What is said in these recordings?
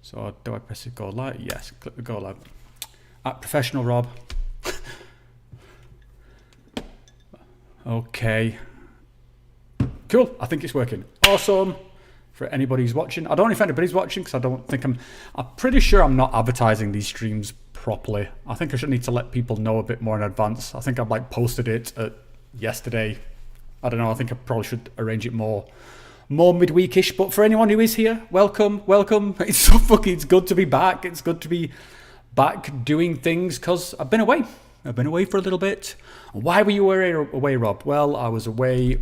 So do I press it go live? Yes, click the go live. At Professional Rob. Okay. Cool, I think it's working. Awesome. For anybody who's watching. I don't know if anybody's watching because I don't think I'm pretty sure I'm not advertising these streams properly. I think I should need to let people know a bit more in advance. I think I've like posted it yesterday. I don't know, I think I probably should arrange it more midweekish. But for anyone who is here, welcome. It's so fucking, it's good to be back. It's good to be back doing things because I've been away. I've been away for a little bit. Why were you away, Rob? Well, I was away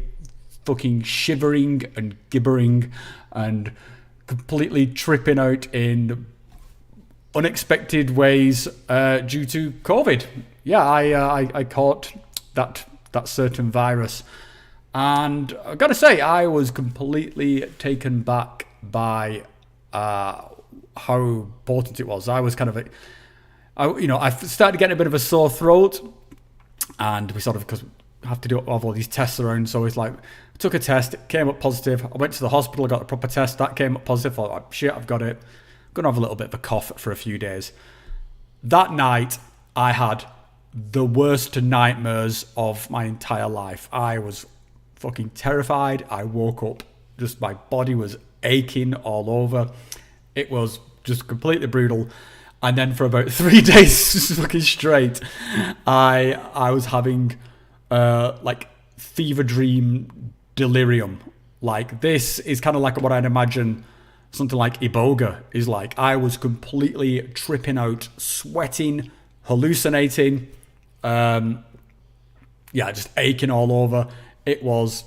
fucking shivering and gibbering and completely tripping out in unexpected ways due to COVID. Yeah, I caught that certain virus. And I gotta say, I was completely taken back by how important it was. I was kind of, I started getting a bit of a sore throat, and we sort of, because we have to have all these tests around, so it's like, I took a test, it came up positive. I went to the hospital, got a proper test, that came up positive. I thought, oh, shit, I've got it. I'm gonna have a little bit of a cough for a few days. That night, I had the worst nightmares of my entire life. I was fucking terrified. I woke up, just my body was aching all over. It was just completely brutal. And then for about 3 days fucking straight, I was having like fever dream delirium. Like, this is kind of like what I'd imagine something like Iboga is like. I was completely tripping out, sweating, hallucinating, just aching all over. It was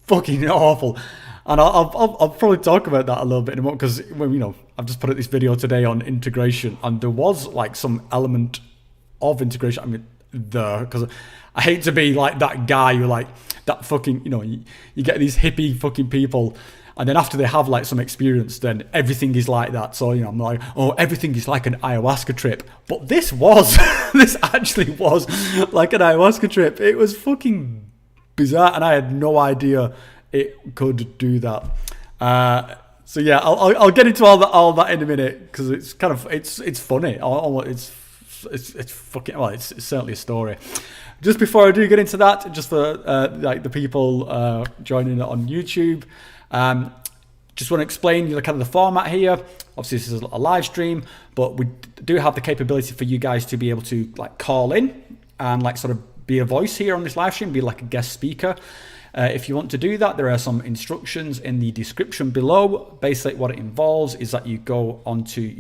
fucking awful. And I'll probably talk about that a little bit in a moment, because I've just put out this video today on integration, and there was like some element of integration. I mean, because I hate to be like that guy who like that fucking, you get these hippie fucking people, and then after they have like some experience, then everything is like that. So, I'm like, oh, everything is like an ayahuasca trip. But this actually was like an ayahuasca trip. It was fucking bizarre, and I had no idea it could do that. So yeah, I'll get into all that in a minute, because it's kind of it's funny. It's fucking, well, it's certainly a story. Just before I do get into that, just for like the people joining it on YouTube, just want to explain kind of the format here. Obviously, this is a live stream, but we do have the capability for you guys to be able to like call in and like sort of be a voice here on this live stream, be like a guest speaker. If you want to do that, there are some instructions in the description below. Basically, what it involves is that you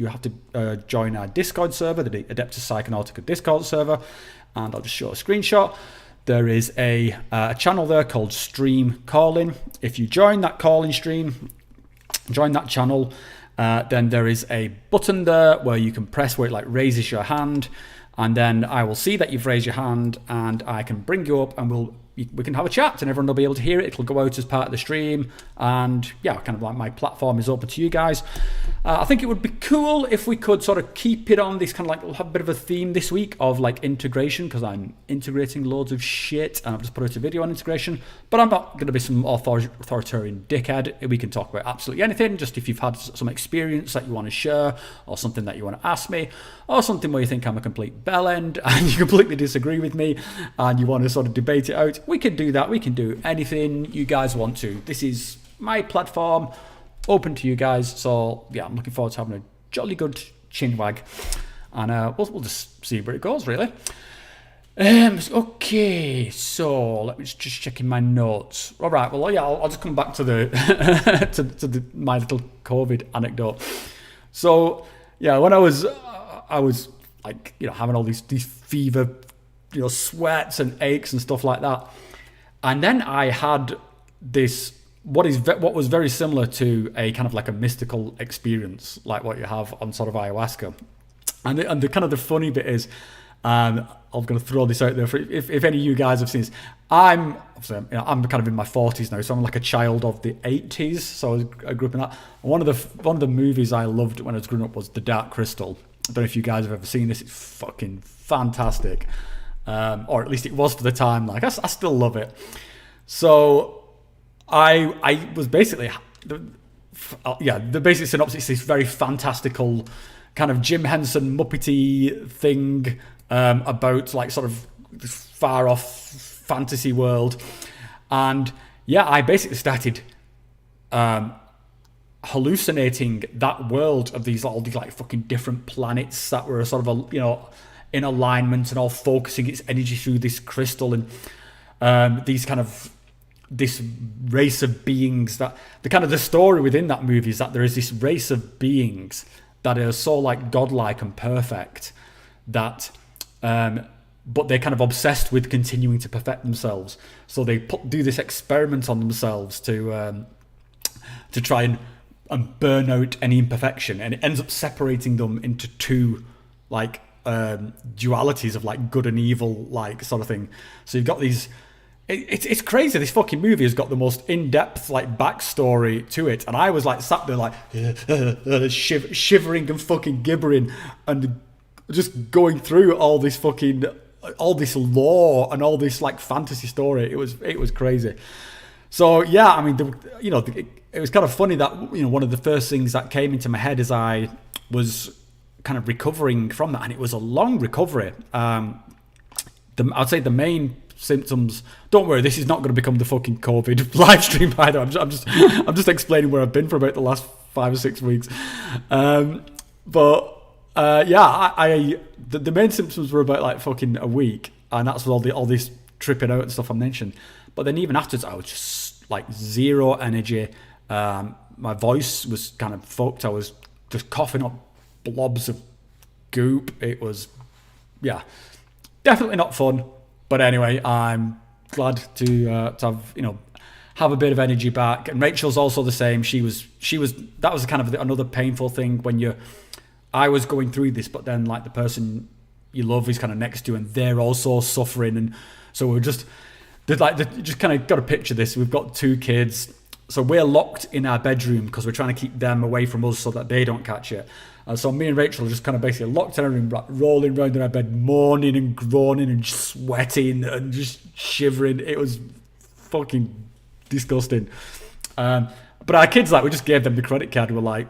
have to join our Discord server, the Adeptus Psychonautica Discord server, and I'll just show a screenshot. There is a channel there called Stream Calling. If you join that calling stream, join that channel, then there is a button there where you can press where it like raises your hand, and then I will see that you've raised your hand, and I can bring you up, and we can have a chat, and everyone will be able to hear it. It'll go out as part of the stream, and yeah, kind of like my platform is open to you guys. I think it would be cool if we could sort of keep it on this kind of like, have a bit of a theme this week of like integration, because I'm integrating loads of shit, and I've just put out a video on integration, but I'm not going to be some authoritarian dickhead. We can talk about absolutely anything, just if you've had some experience that you want to share, or something that you want to ask me, or something where you think I'm a complete bellend and you completely disagree with me and you want to sort of debate it out. We can do that. We can do anything you guys want to. This is my platform, open to you guys. So yeah, I'm looking forward to having a jolly good chinwag, and we'll just see where it goes, really. Okay, so let me just check in my notes. All right, well, yeah, I'll just come back to the my little COVID anecdote. So yeah, when I was like, having all these fever, sweats and aches and stuff like that. And then I had this, what was very similar to a kind of like a mystical experience, like what you have on sort of ayahuasca. And the kind of the funny bit is, I'm going to throw this out there for if any of you guys have seen this. I'm kind of in my 40s now, so I'm like a child of the 80s. So I grew up in that. One of the movies I loved when I was growing up was The Dark Crystal. I don't know if you guys have ever seen this. It's fucking fantastic, or at least it was for the time. Like I still love it. So I was basically yeah, the basic synopsis is this very fantastical kind of Jim Henson Muppety thing about like sort of this far off fantasy world. And yeah, I basically started hallucinating that world of all these like fucking different planets that were sort of in alignment and all focusing its energy through this crystal, and this race of beings that the story within that movie is that there is this race of beings that are so like godlike and perfect that but they're kind of obsessed with continuing to perfect themselves, so they do this experiment on themselves to try and burn out any imperfection, and it ends up separating them into two like dualities of like good and evil, like sort of thing. So you've got these. It's crazy. This fucking movie has got the most in-depth like backstory to it, and I was like sat there like shivering and fucking gibbering and just going through all this lore and all this like fantasy story. It was crazy. So yeah, I mean, it was kind of funny that one of the first things that came into my head as I was kind of recovering from that, and it was a long recovery. I'd say the main symptoms. Don't worry, this is not going to become the fucking COVID live stream, by the way. I'm just explaining where I've been for about the last 5 or 6 weeks. The main symptoms were about like fucking a week, and that's with all this tripping out and stuff I mentioned. But then even afterwards, I was just like zero energy. My voice was kind of fucked. I was just coughing up blobs of goop. It was, yeah, definitely not fun. But anyway, I'm glad to have a bit of energy back. And Rachel's also the same. She was that was kind of another painful thing when I was going through this, but then like the person you love is kind of next to you, and they're also suffering. And so we're just kind of got to picture this. We've got 2 kids. So we're locked in our bedroom because we're trying to keep them away from us so that they don't catch it. So me and Rachel are just kind of basically locked in our room, rolling around in our bed, moaning and groaning and sweating and just shivering. It was fucking disgusting. But our kids, like, we just gave them the credit card. We were like,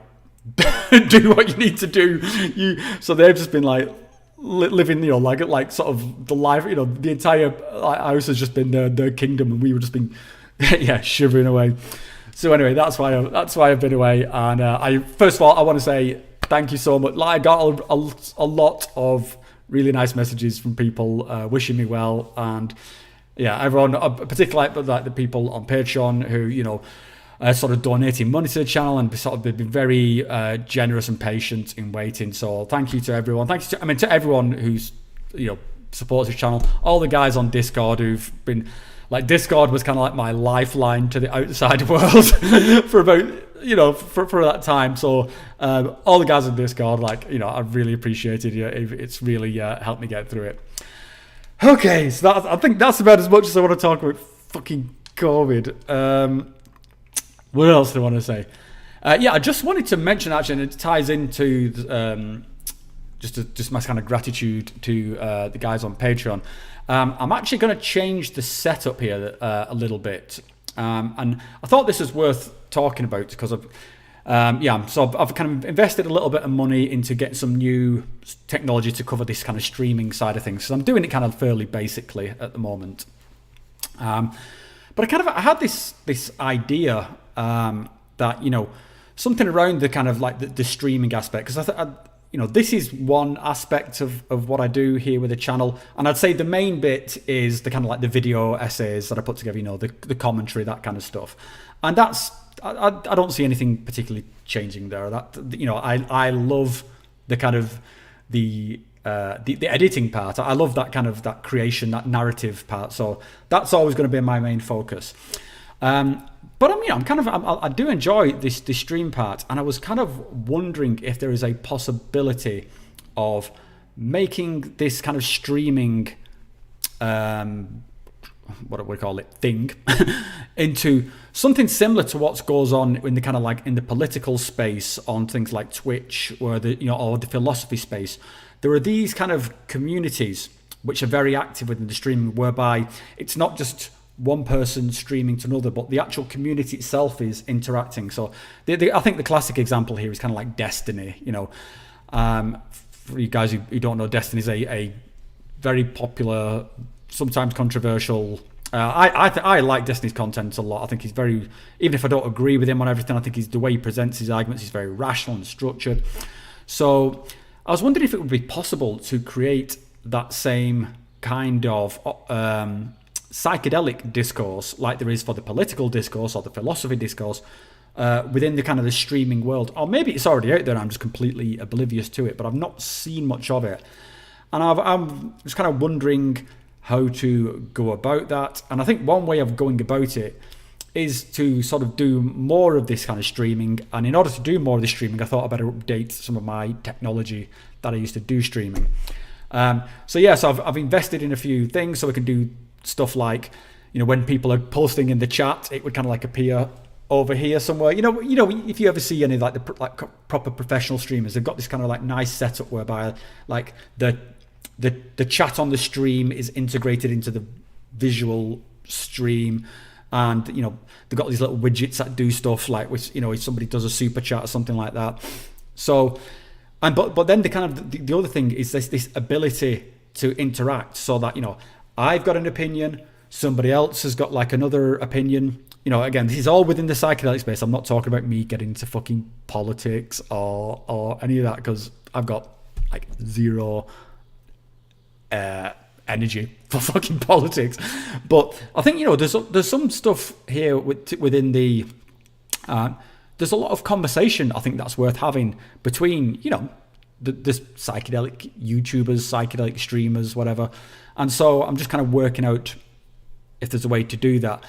do what you need to do. So they've just been like living, like sort of the life, the entire house has just been their kingdom, and we were just been, shivering away. So anyway, that's why I've been away. And first of all, I want to say thank you so much. Like, I got a lot of really nice messages from people wishing me well, and yeah, everyone, particularly like the people on Patreon who sort of donating money to the channel and sort of been very generous and patient in waiting. So thank you to everyone. Thank you to everyone who's supports this channel. All the guys on Discord who've been like, Discord was kind of like my lifeline to the outside world for about for that time. So all the guys on Discord, like, I really appreciated it. It's really helped me get through it. Okay, so I think that's about as much as I want to talk about fucking COVID. What else do I want to say? I just wanted to mention, actually, and it ties into just my kind of gratitude to the guys on Patreon. I'm actually going to change the setup here a little bit, and I thought this was worth talking about because I've kind of invested a little bit of money into getting some new technology to cover this kind of streaming side of things. So I'm doing it kind of fairly basically at the moment. But I had this idea that something around the kind of like the streaming aspect, because this is one aspect of what I do here with the channel, and I'd say the main bit is the kind of like the video essays that I put together, the commentary, that kind of stuff, and that's I don't see anything particularly changing there. That I love the kind of the editing part. I love that kind of that creation, that narrative part. So that's always going to be my main focus. But I do enjoy this stream part, and I was kind of wondering if there is a possibility of making this kind of streaming, what do we call it, thing, into something similar to what goes on in the kind of like in the political space on things like Twitch, or or the philosophy space. There are these kind of communities which are very active within the streaming, whereby it's not just one person streaming to another, but the actual community itself is interacting. So I think the classic example here is kind of like Destiny. For you guys who don't know, Destiny is a very popular, sometimes controversial. I like Destiny's content a lot. I think he's very, even if I don't agree with him on everything, I think the way he presents his arguments is very rational and structured. So I was wondering if it would be possible to create that same kind of psychedelic discourse like there is for the political discourse or the philosophy discourse within the kind of the streaming world. Or maybe it's already out there and I'm just completely oblivious to it, but I've not seen much of it. And I'm just kind of wondering how to go about that. And I think one way of going about it is to sort of do more of this kind of streaming. And in order to do more of this streaming, I thought I'd better update some of my technology that I used to do streaming. So I've invested in a few things so we can do stuff like, when people are posting in the chat, it would kind of like appear over here somewhere. If you ever see any like the proper professional streamers, they've got this kind of like nice setup whereby like the chat on the stream is integrated into the visual stream, and they've got these little widgets that do stuff like if somebody does a super chat or something like that. So, but then the kind of the other thing is this ability to interact, so that I've got an opinion, somebody else has got like another opinion. Again, this is all within the psychedelic space. I'm not talking about me getting into fucking politics or any of that, because I've got like zero energy for fucking politics. But I think there's some stuff here within the there's a lot of conversation I think that's worth having between the psychedelic YouTubers, psychedelic streamers, whatever. And so I'm just kind of working out if there's a way to do that.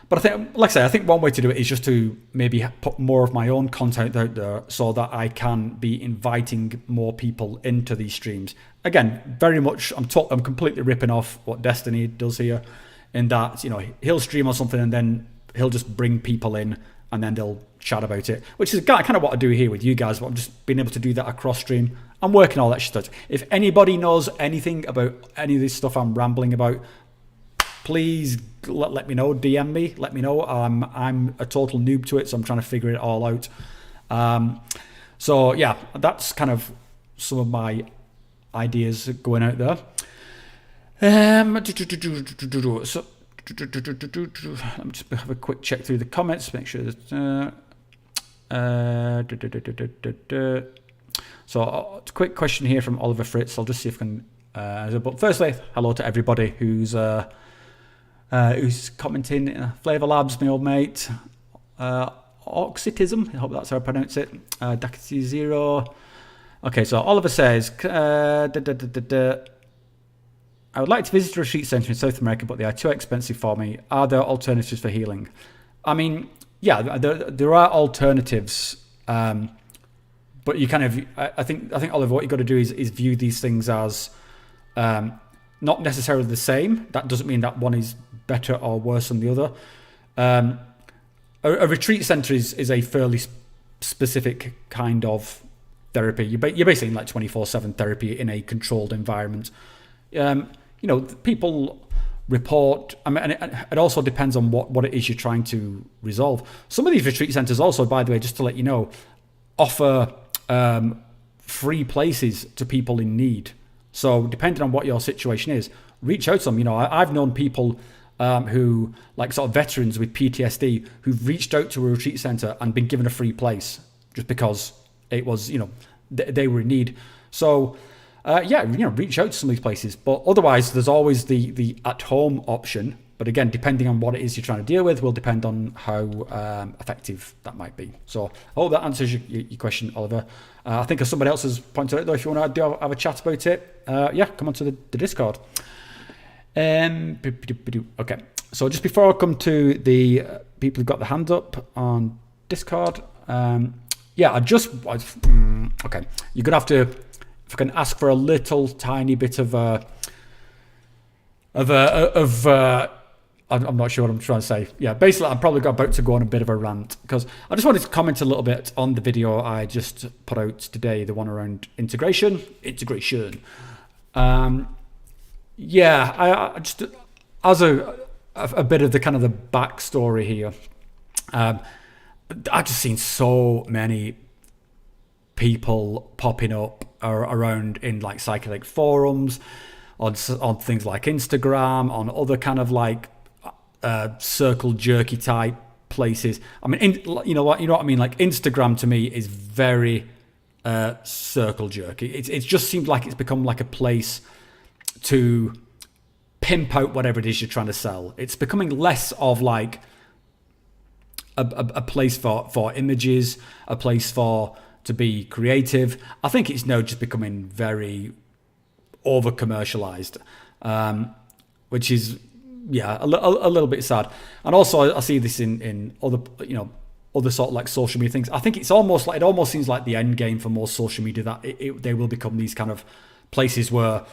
But I think, like I say, I think one way to do it is just to maybe put more of my own content out there so that I can be inviting more people into these streams. Again, very much, I'm completely ripping off what Destiny does here, in that, he'll stream or something and then he'll just bring people in and then they'll chat about it, which is kind of what I do here with you guys, but I'm just being able to do that across stream. I'm working all that shit out. If anybody knows anything about any of this stuff I'm rambling about, please let me know, DM me, let me know. I'm a total noob to it, so I'm trying to figure it all out. So yeah, that's kind of some of my ideas going out there. So let me just have a quick check through the comments, make sure that so quick question here from Oliver Fritz. I'll just see if I can but firstly, hello to everybody who's commenting. Flavor Labs, my old mate. Oxitism, I hope that's how I pronounce it. Dakity Zero. Okay, so Oliver says, I would like to visit a retreat centre in South America, but they are too expensive for me. Are there alternatives for healing? I mean, yeah, there are alternatives, but you kind of, I think Oliver, what you got to do is view these things as not necessarily the same. That doesn't mean that one is better or worse than the other. A retreat centre is a fairly specific kind of therapy. You're basically in like 24/7 therapy in a controlled environment. People report. I mean, and it also depends on what it is you're trying to resolve. Some of these retreat centres also, by the way, just to let you know, offer free places to people in need. So depending on what your situation is, reach out to them. I've known people who, like sort of veterans with PTSD, who've reached out to a retreat centre and been given a free place just because it was, they were in need. So, reach out to some of these places. But otherwise, there's always the at-home option. But again, depending on what it is you're trying to deal with, will depend on how effective that might be. So I hope that answers your question, Oliver. I think as somebody else has pointed out, though, if you want to have a chat about it, come on to the Discord. Okay, so just before I come to the people who've got their hands up on Discord, okay, you're gonna have to, if I can ask for a little tiny bit of I'm not sure what I'm trying to say. Yeah, basically, I'm probably about to go on a bit of a rant because I just wanted to comment a little bit on the video I just put out today, the one around integration. I just, as a a bit of the kind of the backstory here. I've just seen so many people popping up around in like psychedelic forums, on things like Instagram, on other kind of like circle jerky type places. I mean, you know what I mean? Like Instagram to me is very circle jerky. It just seems like it's become like a place to pimp out whatever it is you're trying to sell. It's becoming less of like a place for images, a place to be creative. I think it's now just becoming very over commercialized, which is a little bit sad. And also I see this in other other sort of like social media things. I think it almost seems like the end game for most social media, that they will become these kind of places where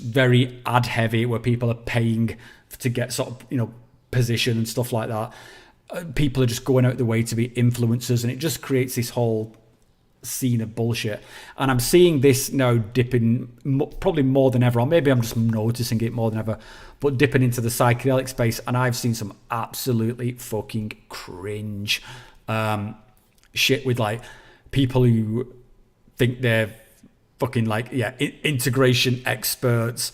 very ad heavy, where people are paying to get sort of position and stuff like that. People are just going out the way to be influencers, and it just creates this whole scene of bullshit. And I'm seeing this now dipping probably more than ever, or maybe I'm just noticing it more than ever, but dipping into the psychedelic space. And I've seen some absolutely fucking cringe shit with like people who think they're fucking like integration experts,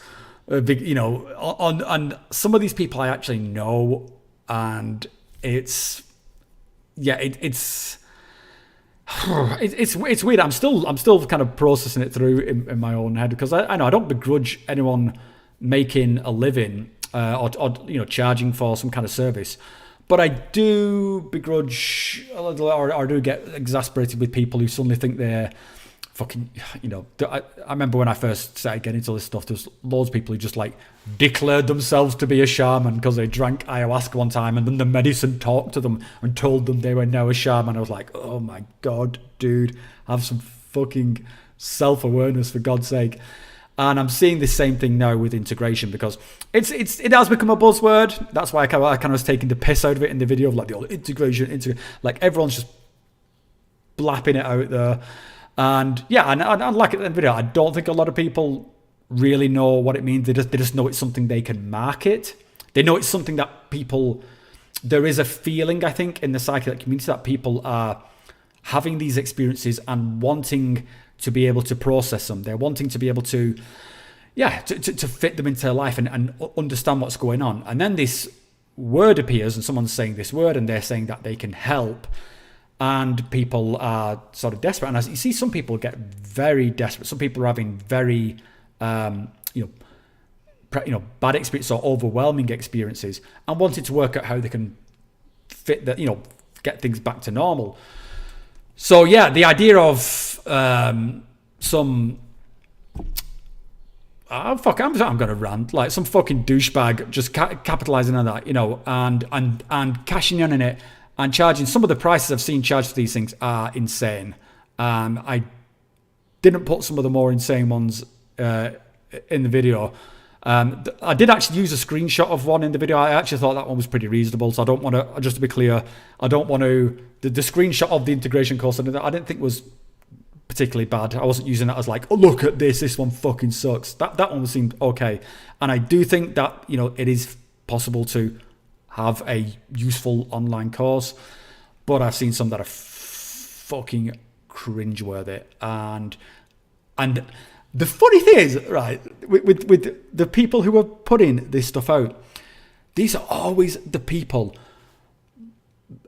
and some of these people I actually know, and it's weird. I'm still kind of processing it through in my own head, because I know I don't begrudge anyone making a living or charging for some kind of service, but I do begrudge a little, or I do get exasperated with people who suddenly think they're fucking, I remember when I first started getting into this stuff, there's loads of people who just like declared themselves to be a shaman because they drank ayahuasca one time, and then the medicine talked to them and told them they were now a shaman. I was like, oh my God, dude, have some fucking self-awareness, for God's sake. And I'm seeing the same thing now with integration, because it has become a buzzword. That's why I kind of was taking the piss out of it in the video of like the old integration, like everyone's just blapping it out there. And and like in the video, I don't think a lot of people really know what it means. They just know it's something they can market. They know it's something that there is a feeling, I think, in the psychedelic community that people are having these experiences and wanting to be able to process them. They're wanting to be able to fit them into their life and understand what's going on. And then this word appears, and someone's saying this word, and they're saying that they can help. And people are sort of desperate. And as you see, some people get very desperate. Some people are having very, bad experiences or overwhelming experiences, and wanting to work out how they can fit that, get things back to normal. So the idea of I'm going to rant, like some fucking douchebag just capitalizing on that, and cashing in on it. And charging, some of the prices I've seen charged for these things are insane. I didn't put some of the more insane ones in the video. I did actually use a screenshot of one in the video. I actually thought that one was pretty reasonable. So I don't want to, just to be clear, I don't want to, the screenshot of the integration course, I didn't think was particularly bad. I wasn't using that as like, oh, look at this one fucking sucks. That one seemed okay. And I do think that, it is possible to have a useful online course, but I've seen some that are fucking cringeworthy. And the funny thing is, right, with the people who are putting this stuff out, these are always the people,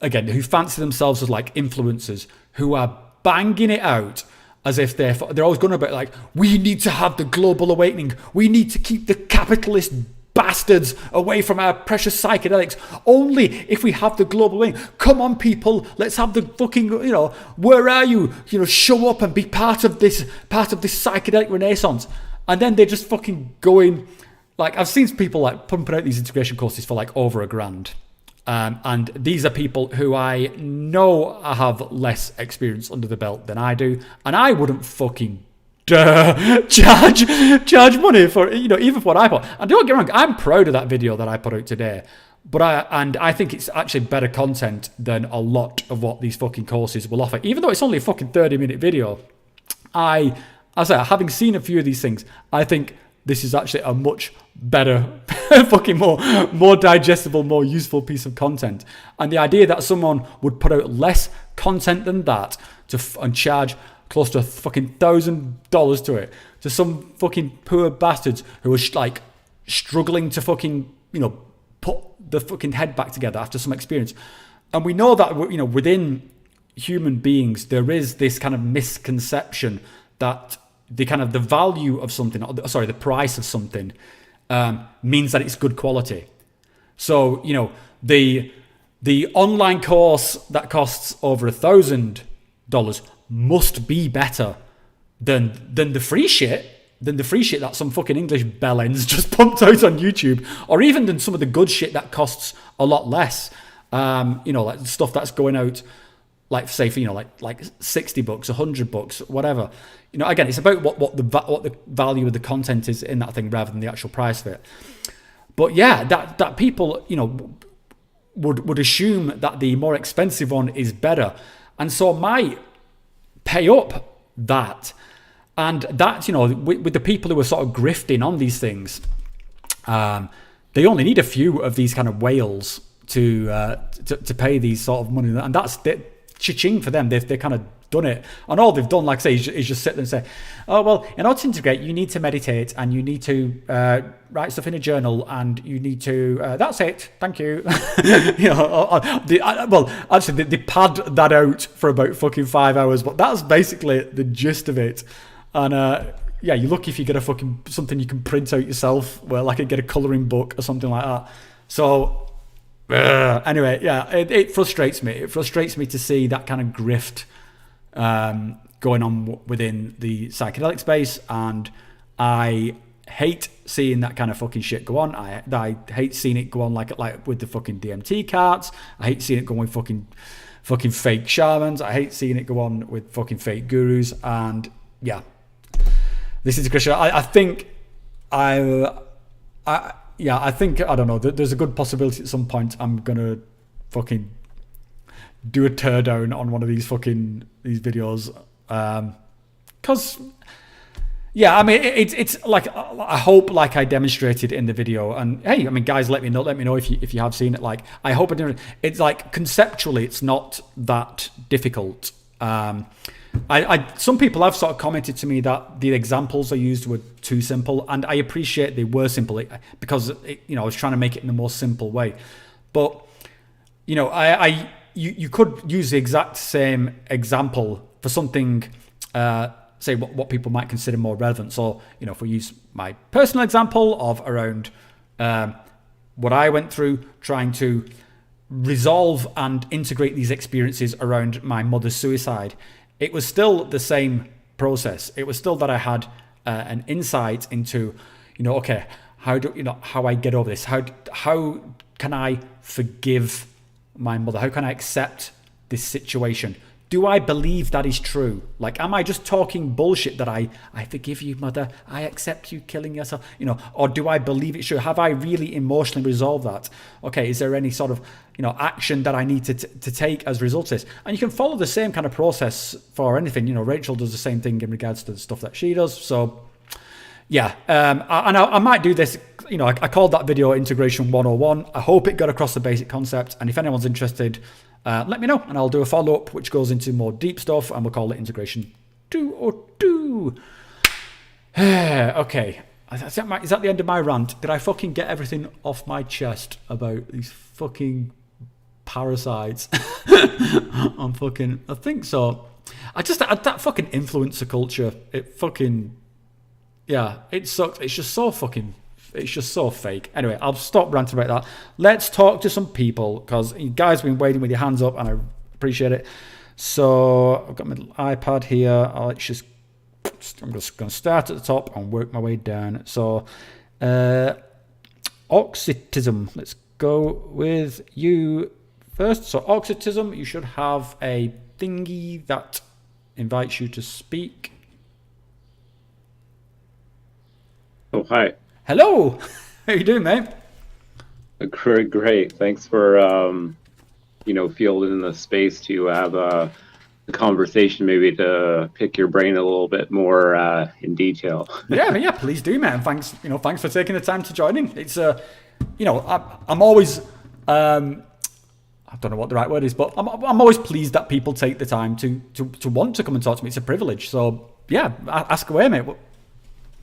again, who fancy themselves as like influencers, who are banging it out as if they're always going about like, we need to have the global awakening, we need to keep the capitalist bastards away from our precious psychedelics. Only if we have the global wing. Come on, people, let's have the fucking, where are you? Show up and be part of this psychedelic renaissance. And then they're just fucking going, like, I've seen people like pumping out these integration courses for like over $1,000. And these are people who I know have less experience under the belt than I do, and I wouldn't fucking charge money for, even for what I put. And don't get me wrong, I'm proud of that video that I put out today, but I think it's actually better content than a lot of what these fucking courses will offer, even though it's only a fucking 30-minute video. I say, having seen a few of these things, I think this is actually a much better, fucking more digestible, more useful piece of content. And the idea that someone would put out less content than that and charge close to fucking $1,000 to it, to some fucking poor bastards who are like struggling to fucking, you know, put the fucking head back together after some experience. And we know that, you know, within human beings, there is this kind of misconception that the value of something, the price of something, means that it's good quality. So, you know, the online course that costs over $1,000 must be better than the free shit. Than the free shit that some fucking English bellends just pumped out on YouTube, or even than some of the good shit that costs a lot less. You know, like stuff that's going out, like say for, you know, like $60, $100, whatever. You know, again, it's about what the value of the content is in that thing rather than the actual price of it. But yeah, that people, you know, would assume that the more expensive one is better, and so might pay up that. And that, you know, with the people who are sort of grifting on these things, they only need a few of these kind of whales to pay these sort of money, and that's cha-ching for them. They've kind of done it, and all they've done, like I say, is just sit there and say, oh well, in order to integrate, you need to meditate, and you need to write stuff in a journal, and you need to. That's it. Thank you. You know, actually, they pad that out for about fucking 5 hours, but that's basically the gist of it. And yeah, you're lucky if you get a fucking something you can print out yourself, where like get a colouring book or something like that. So anyway, yeah, it frustrates me. It frustrates me to see that kind of grift going on within the psychedelic space, and I hate seeing that kind of fucking shit go on. I hate seeing it go on like with the fucking DMT carts. I hate seeing it go on with fucking fake shamans. I hate seeing it go on with fucking fake gurus. And yeah, this is a Christian. I think I don't know. There's a good possibility at some point I'm gonna fucking do a tear down on one of these videos, because yeah, I mean it's like, I hope, like I demonstrated in the video, and hey, I mean guys, let me know if you have seen it. Like, I hope it's like conceptually it's not that difficult. Some people have sort of commented to me that the examples I used were too simple, and I appreciate they were simple because you know, I was trying to make it in a more simple way. But you know, you could use the exact same example for something, say what people might consider more relevant. So, you know, if we use my personal example of around what I went through trying to resolve and integrate these experiences around my mother's suicide, it was still the same process. It was still that I had an insight into, you know, okay, how I get over this? How can I forgive my mother? How can I accept this situation? Do I believe that is true? Like, am I just talking bullshit that I forgive you, mother, I accept you killing yourself, you know, or do I believe it's true? Have I really emotionally resolved that? Okay, is there any sort of, you know, action that I need to take as a result of this? And you can follow the same kind of process for anything. You know, Rachel does the same thing in regards to the stuff that she does. So yeah, I might do this. You know, I called that video Integration 101. I hope it got across the basic concept. And if anyone's interested, let me know, and I'll do a follow-up which goes into more deep stuff, and we'll call it Integration 202. Okay, is that the end of my rant? Did I fucking get everything off my chest about these fucking parasites? I think so. That fucking influencer culture, it fucking, yeah, it sucks. It's just so fake. Anyway, I'll stop ranting about that. Let's talk to some people, because you guys have been waiting with your hands up, and I appreciate it. So I've got my iPad here. I'm just going to start at the top and work my way down. So Oxytism. Let's go with you first. So Oxytism, you should have a thingy that invites you to speak. Oh, hi. Hello. How you doing, mate? Great. Thanks for, fielding the space to have conversation, maybe to pick your brain a little bit more in detail. Yeah, please do, man. Thanks for taking the time to join in. It's I'm always I don't know what the right word is, but I'm always pleased that people take the time to want to come and talk to me. It's a privilege. So yeah, ask away, mate.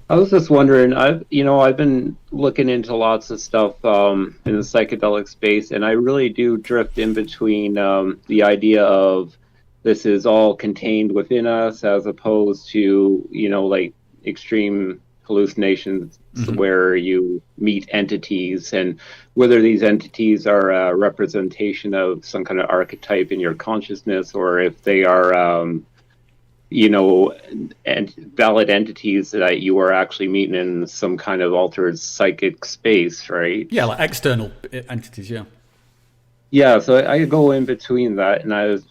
I was just wondering, I've been looking into lots of stuff in the psychedelic space, and I really do drift in between the idea of this is all contained within us, as opposed to, like extreme hallucinations where you meet entities, and whether these entities are a representation of some kind of archetype in your consciousness, or if they are and valid entities that you are actually meeting in some kind of altered psychic space, right? Yeah, like external entities, yeah. Yeah, so I go in between that, and I've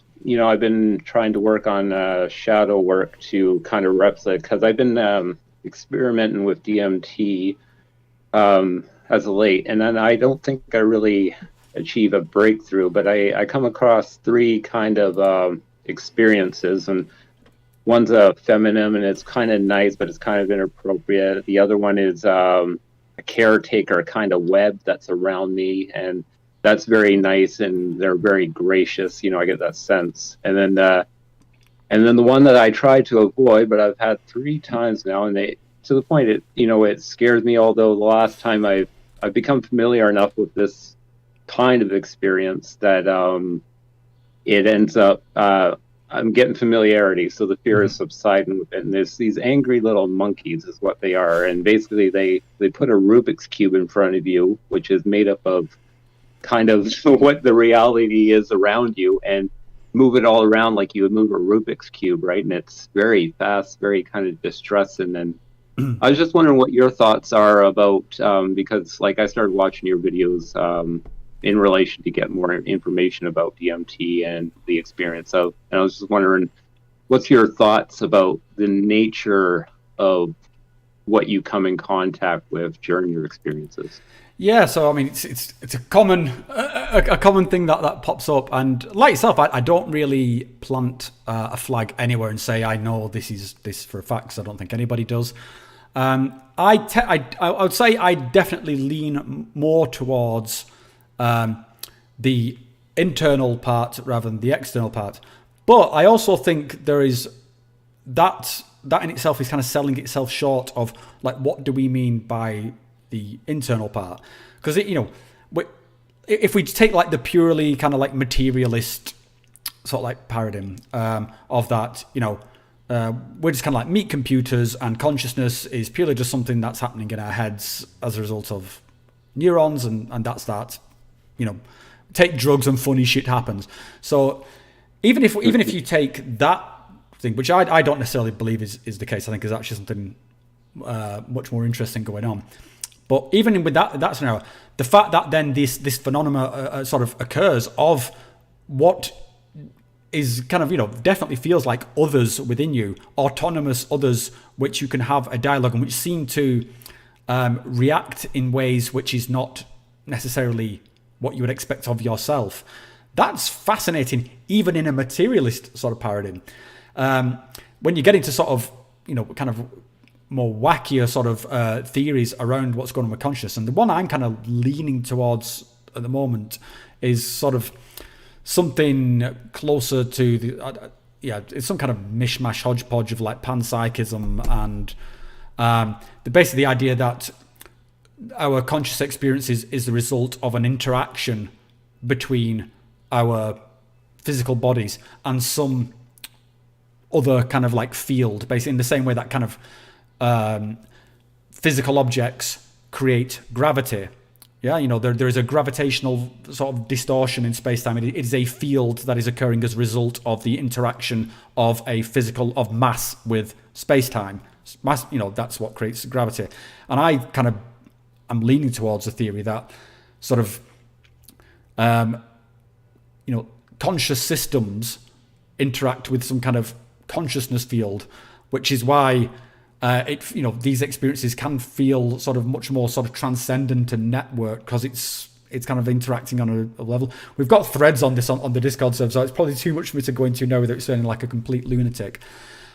been trying to work on shadow work to kind of replicate, because I've been experimenting with DMT as of late, and then I don't think I really achieve a breakthrough, but I come across three kind of experiences, and one's a feminine, and it's kind of nice, but it's kind of inappropriate. The other one is a caretaker kind of web that's around me, and that's very nice, and they're very gracious. I get that sense. And then the one that I try to avoid, but I've had 3 times now, and to the point it scares me. Although the last time I've become familiar enough with this kind of experience that it ends up. I'm getting familiarity, so the fear is subsiding with it. And there's these angry little monkeys is what they are. And basically they put a Rubik's Cube in front of you, which is made up of kind of what the reality is around you, and move it all around like you would move a Rubik's Cube, right? And it's very fast, very kind of distressing. And I was just wondering what your thoughts are about, because like I started watching your videos in relation to get more information about DMT and the experience of, and I was just wondering, what's your thoughts about the nature of what you come in contact with during your experiences? Yeah, so I mean, it's a common thing that pops up, and like yourself, I don't really plant a flag anywhere and say I know this for a fact, 'cause I don't think anybody does. I would say I definitely lean more towards the internal part rather than the external part. But I also think there is that in itself is kind of selling itself short of like, what do we mean by the internal part? Because if we take like the purely kind of like materialist sort of like paradigm of that, we're just kind of like meat computers, and consciousness is purely just something that's happening in our heads as a result of neurons, and that's that. Take drugs and funny shit happens. So even if you take that thing, which I don't necessarily believe is the case, I think is actually something much more interesting going on. But even with that scenario, the fact that then this phenomena sort of occurs of what is kind of definitely feels like others within you, autonomous others, which you can have a dialogue and which seem to react in ways which is not necessarily what you would expect of yourself. That's fascinating, even in a materialist sort of paradigm. When you get into sort of, kind of more wackier sort of theories around what's going on with consciousness, and the one I'm kind of leaning towards at the moment is sort of something closer to the, it's some kind of mishmash hodgepodge of like panpsychism, and basically the idea that our conscious experience is the result of an interaction between our physical bodies and some other kind of like field, basically in the same way that kind of physical objects create gravity. Yeah, there is a gravitational sort of distortion in space-time. It is a field that is occurring as a result of the interaction of of mass with space-time. Mass, that's what creates gravity. And I'm leaning towards the theory that sort of, conscious systems interact with some kind of consciousness field, which is why these experiences can feel sort of much more sort of transcendent and networked, because it's it's kind of interacting on a level. We've got threads on this on the Discord server, so it's probably too much for me to go into now without sounding like a complete lunatic.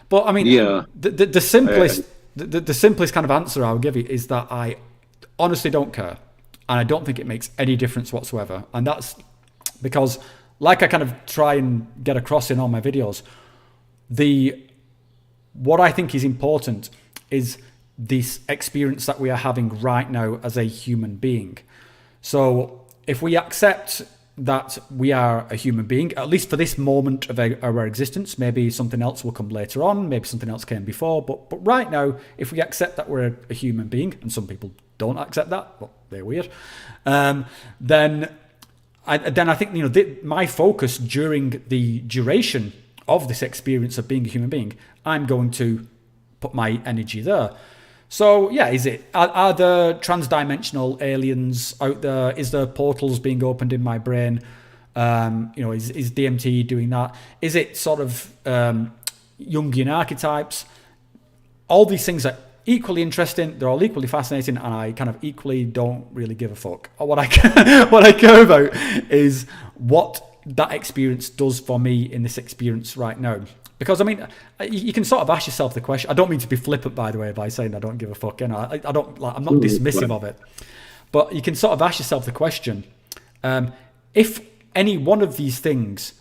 But I mean, the simplest kind of answer I'll give you is that I honestly don't care, and I don't think it makes any difference whatsoever. And that's because, like I kind of try and get across in all my videos, what I think is important is this experience that we are having right now as a human being. So if we accept that we are a human being, at least for this moment of our existence, maybe something else will come later on, maybe something else came before, but right now, if we accept that we're a human being, and some people don't accept that, but they're weird, then I think, my focus during the duration of this experience of being a human being, I'm going to put my energy there. So yeah, are there trans-dimensional aliens out there? Is there portals being opened in my brain? Is DMT doing that? Is it sort of Jungian archetypes? All these things are equally interesting. They're all equally fascinating, and I kind of equally don't really give a fuck. What I care about is what that experience does for me in this experience right now. Because, I mean, you can sort of ask yourself the question. I don't mean to be flippant, by the way, by saying I don't give a fuck. I'm not dismissive of it. But you can sort of ask yourself the question, if any one of these things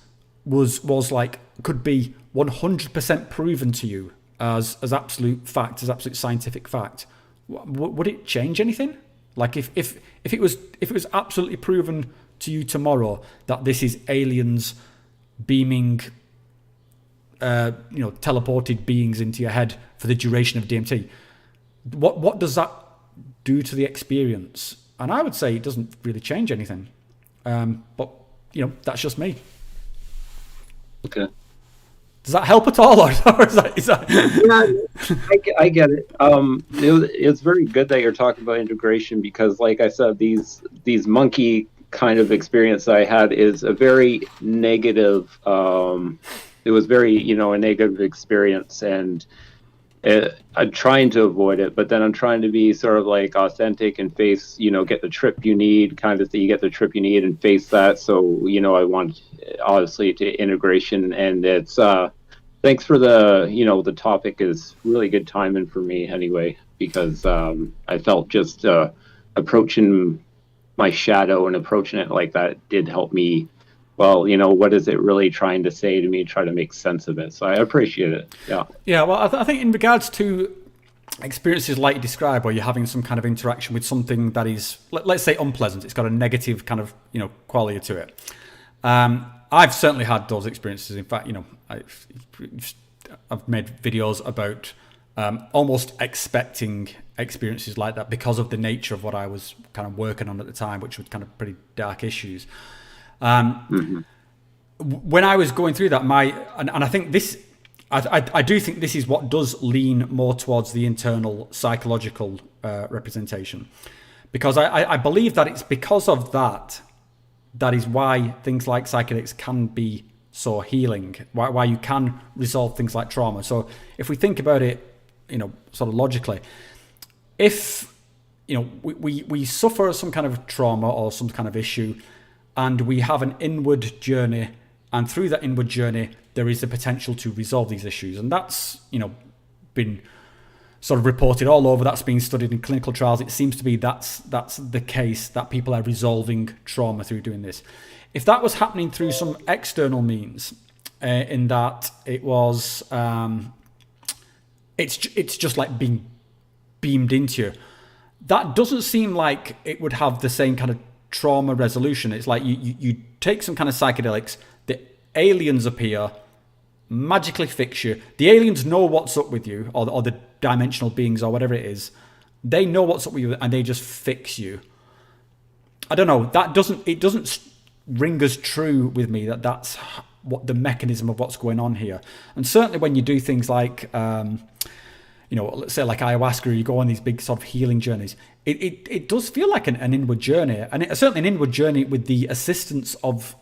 was like, could be 100% proven to you as absolute fact, as absolute scientific fact, would it change anything? Like if it was absolutely proven to you tomorrow that this is aliens beaming teleported beings into your head for the duration of DMT, what does that do to the experience? And I would say it doesn't really change anything. But that's just me. Okay. Does that help at all, or is that... Yeah, I get it. It's very good that you're talking about integration, because, like I said, these monkey kind of experience I had is a very negative. It was very, a negative experience, and I'm trying to avoid it, but then I'm trying to be sort of like authentic and face, get the trip you need, kind of thing. You get the trip you need and face that. So, I want, obviously, to integration, and it's, thanks for the topic is really good timing for me anyway, because I felt just approaching my shadow and approaching it like that did help me. Well, what is it really trying to say to me? Try to make sense of it. So I appreciate it. Yeah. Yeah. Well, I think in regards to experiences like you describe, where you're having some kind of interaction with something that is, let's say, unpleasant. It's got a negative kind of, quality to it. I've certainly had those experiences. In fact, I've made videos about almost expecting experiences like that because of the nature of what I was kind of working on at the time, which was kind of pretty dark issues. When I was going through that, and I think this, I do think this is what does lean more towards the internal psychological representation, because I believe that it's because of that is why things like psychedelics can be so healing, why you can resolve things like trauma. So if we think about it, sort of logically, if we suffer some kind of trauma or some kind of issue, and we have an inward journey, and through that inward journey, there is the potential to resolve these issues. And that's, been sort of reported all over. That's been studied in clinical trials. It seems to be that's the case, that people are resolving trauma through doing this. If that was happening through some external means, in that it was, it's just like being beamed into you, that doesn't seem like it would have the same kind of trauma resolution. It's like you take some kind of psychedelics, the aliens appear, magically fix you. The aliens know what's up with you, or the dimensional beings, or whatever it is. They know what's up with you, and they just fix you. I don't know. It doesn't ring as true with me that's what the mechanism of what's going on here. And certainly when you do things like, let's say like ayahuasca, you go on these big sort of healing journeys. It does feel like an inward journey, and it's certainly an inward journey with the assistance of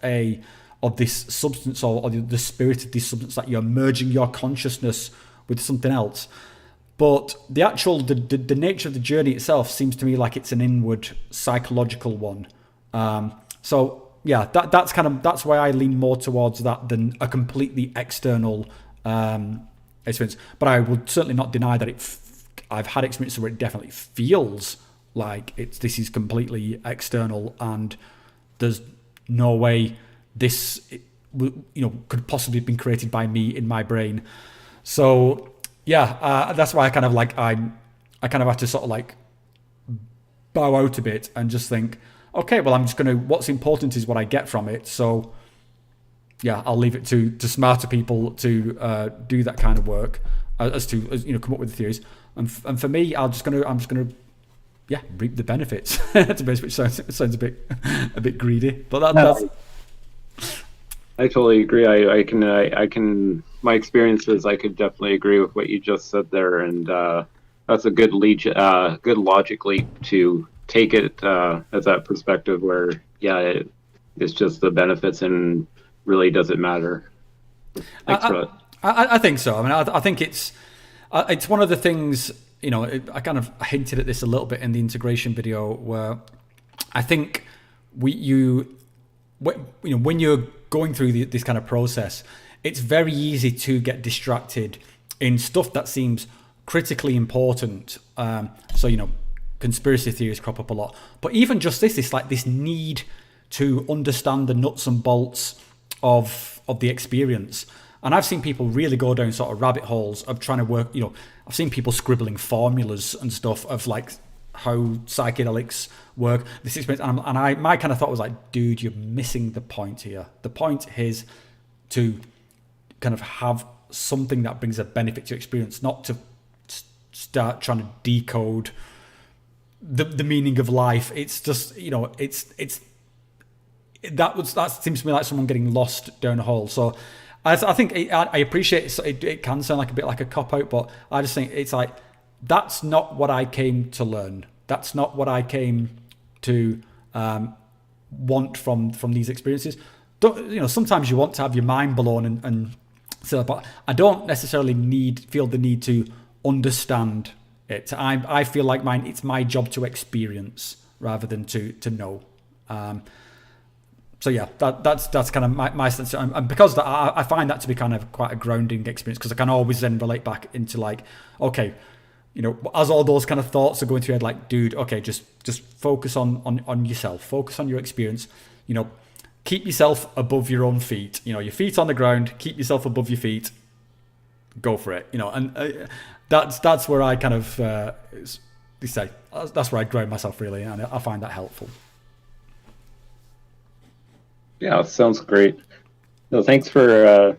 this substance, or the spirit of this substance, that you're merging your consciousness with something else. But the actual the nature of the journey itself seems to me like it's an inward psychological one, So yeah, that's why I lean more towards that than a completely external experience. But I would certainly not deny that I've had experiences where it definitely feels like this is completely external, and there's no way this could possibly have been created by me in my brain. So yeah, that's why I kind of have to sort of like bow out a bit and just think, okay, well, I'm just going to, what's important is what I get from it. So yeah, I'll leave it to smarter people to do that kind of work as come up with the theories. And for me, I'm just going to reap the benefits. To be honest, which sounds a bit greedy, but that's. I totally agree. I can. My experiences, I could definitely agree with what you just said there, and that's a good logic leap to take it as that perspective where it's just the benefits and really doesn't matter. Thanks for that. I think so. I mean, I think it's one of the things. I kind of hinted at this a little bit in the integration video, where I think when you're going through this kind of process, it's very easy to get distracted in stuff that seems critically important. So conspiracy theories crop up a lot, but even just this like this need to understand the nuts and bolts of the experience. And I've seen people really go down sort of rabbit holes of trying to work, I've seen people scribbling formulas and stuff of like how psychedelics work, this experience. And my kind of thought was like, dude, you're missing the point here. The point is to kind of have something that brings a benefit to your experience, not to start trying to decode the meaning of life. It's just, that seems to me like someone getting lost down a hole. So I think I appreciate it can sound like a bit like a cop-out, but I just think it's like, that's not what I came to learn. That's not what I came to want from these experiences. Sometimes you want to have your mind blown and so, but I don't necessarily feel the need to understand it. I feel like it's my job to experience rather than to know. So yeah, that's kind of my sense, and because I find that to be kind of quite a grounding experience, because I can always then relate back into like, okay, as all those kind of thoughts are going through your head, like, dude, okay, just focus on yourself, focus on your experience, keep yourself above your own feet, your feet on the ground, keep yourself above your feet, go for it, and that's where I kind of that's where I ground myself really, and I find that helpful. Yeah, sounds great. No, thanks for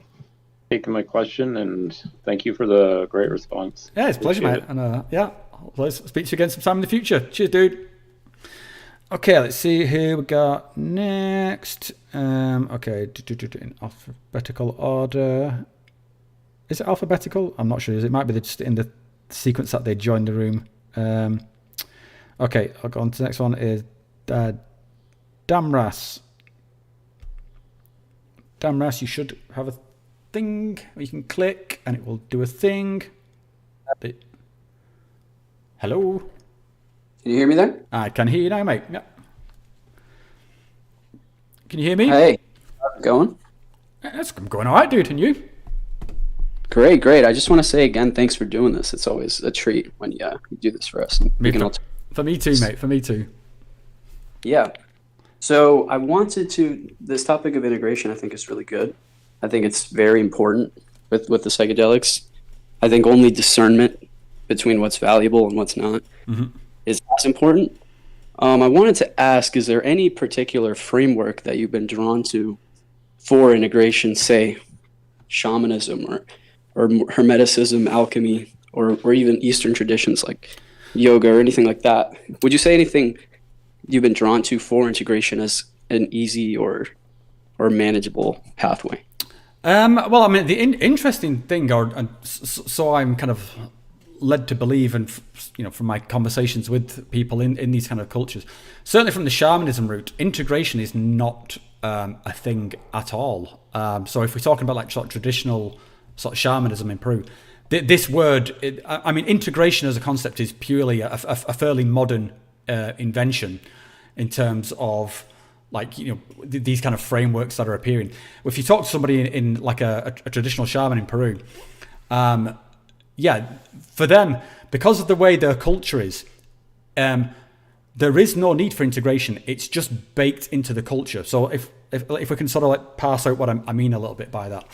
taking my question, and thank you for the great response. Yeah, it's a pleasure, mate. And let's speak to you again sometime in the future. Cheers, dude. Okay, let's see who we got next. Okay, in alphabetical order. Is it alphabetical? I'm not sure. It might be just in the sequence that they joined the room. Okay, I'll go on to the next one. Is Damras. Damras, you should have a thing where you can click and it will do a thing. Hello? Can you hear me there? I can hear you now, mate. Yeah. Can you hear me? Hey, how's it going? I'm going all right, dude. And you? Great. I just want to say again, thanks for doing this. It's always a treat when you do this for us. And for me too, mate. For me too. Yeah. So I wanted this topic of integration, I think, is really good. I think it's very important with the psychedelics. I think only discernment between what's valuable and what's not is as important. I wanted to ask, is there any particular framework that you've been drawn to for integration, say shamanism or hermeticism, alchemy, or even Eastern traditions like yoga or anything like that? Would you say anything you've been drawn to for integration as an easy or manageable pathway? Well, I mean, the interesting thing, so I'm kind of led to believe, and from my conversations with people in these kind of cultures, certainly from the shamanism route, integration is not a thing at all. So if we're talking about like sort of traditional sort of shamanism in Peru, this word, integration as a concept is purely a fairly modern invention in terms of like, you know, these kind of frameworks that are appearing. If you talk to somebody in like a traditional shaman in Peru, yeah, for them, because of the way their culture is, there is no need for integration. It's just baked into the culture. So if we can sort of like parse out what I mean a little bit by that.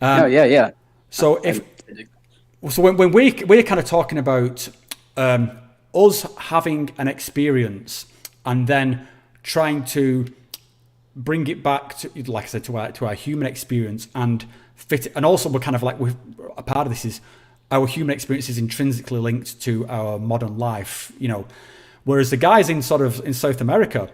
Yeah. So when we're kind of talking about us having an experience and then trying to bring it back to, like I said, to our human experience and fit it, and also we're kind of like, a part of this is our human experience is intrinsically linked to our modern life, you know. Whereas the guys in South America,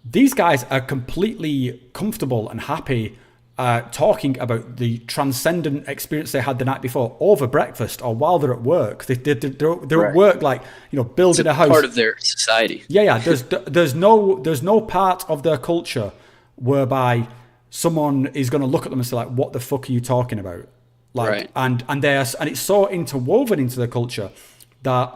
these guys are completely comfortable and happy talking about the transcendent experience they had the night before over breakfast or while they're at work. They're at work, like, you know, building a house. Part of their society. Yeah. There's no part of their culture whereby someone is going to look at them and say like, "What the fuck are you talking about?" Like, and it's so interwoven into the culture that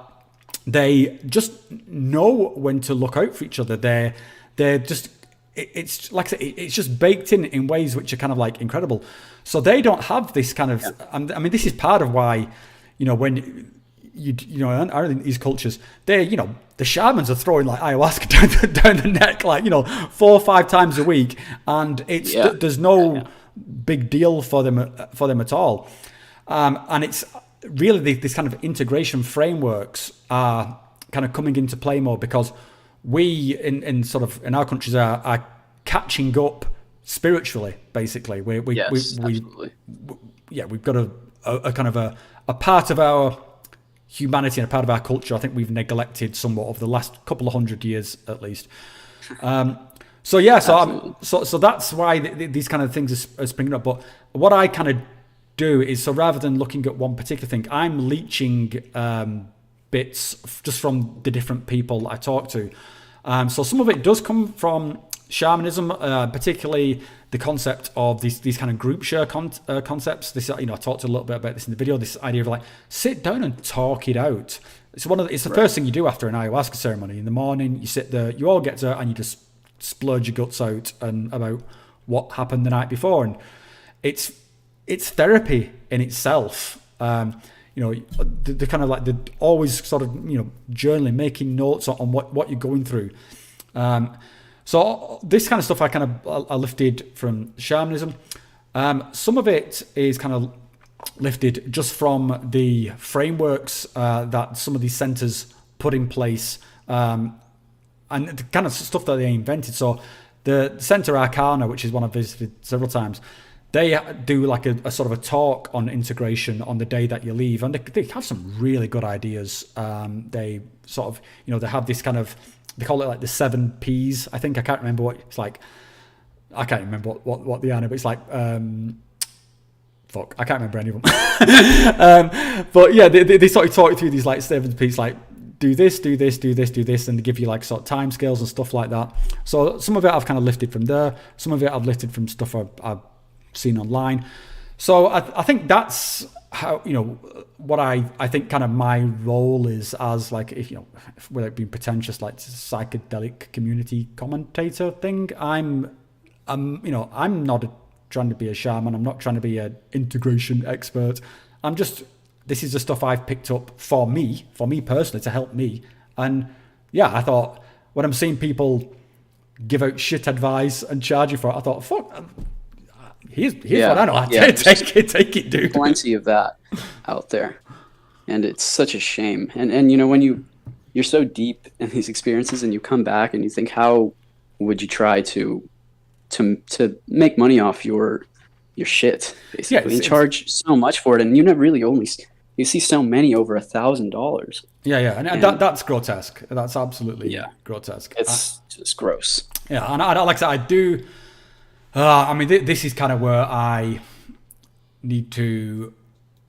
they just know when to look out for each other. They're just, it's like I said, it's just baked in ways which are kind of like incredible. So they don't have this kind of, I mean, this is part of why, you know, when you know, in these cultures, you know, the shamans are throwing like ayahuasca down the neck, like, you know, 4 or 5 times a week, and it's there's no big deal for them at all. And it's really this kind of integration frameworks are kind of coming into play more because we in our countries are catching up spiritually. Basically, absolutely. We've got a kind of a part of our humanity and a part of our culture I think we've neglected somewhat over the last couple of 100 years at least. So that's why these kind of things are springing up. But what I kind of do is, so rather than looking at one particular thing, I'm leeching bits just from the different people I talk to. So some of it does come from shamanism, particularly the concept of these kind of group share concepts. This, you know, I talked a little bit about this in the video. This idea of like, sit down and talk it out. It's the first thing you do after an ayahuasca ceremony. In the morning, you sit there, you all get to, and you just splurge your guts out and about what happened the night before, and it's therapy in itself. You know, the kind of like the always sort of, you know, journaling, making notes on what you're going through. So this kind of stuff I lifted from shamanism. Some of it is kind of lifted just from the frameworks that some of these centers put in place, and the kind of stuff that they invented. So the Center Arcana, which is one I've visited several times, they do like a sort of a talk on integration on the day that you leave, and they have some really good ideas. They sort of, you know, they have this kind of, they call it like the 7 Ps. I think, I can't remember what it's like. I can't remember what they are, but it's like, fuck, I can't remember any of them. But yeah, they sort of talk you through these like 7 Ps, like do this, and they give you like sort of time scales and stuff like that. So some of it I've kind of lifted from there. Some of it I've lifted from stuff I've seen online. So I think that's how, you know, what I think kind of my role is as like, if, you know, without being pretentious, like psychedelic community commentator thing. I'm not trying to be a shaman. I'm not trying to be an integration expert. This is the stuff I've picked up for me personally, to help me. And yeah, I thought when I'm seeing people give out shit advice and charge you for it, I thought, fuck, here's what I know. Take it, dude. Plenty of that out there, and it's such a shame. And you know, when you're so deep in these experiences and you come back and you think, how would you try to make money off your shit, basically, and charge so much for it, and you never really you see so many over $1,000. And that's grotesque. That's absolutely grotesque. It's just gross. Yeah, and I like I said, I do. I mean, this is kind of where I need to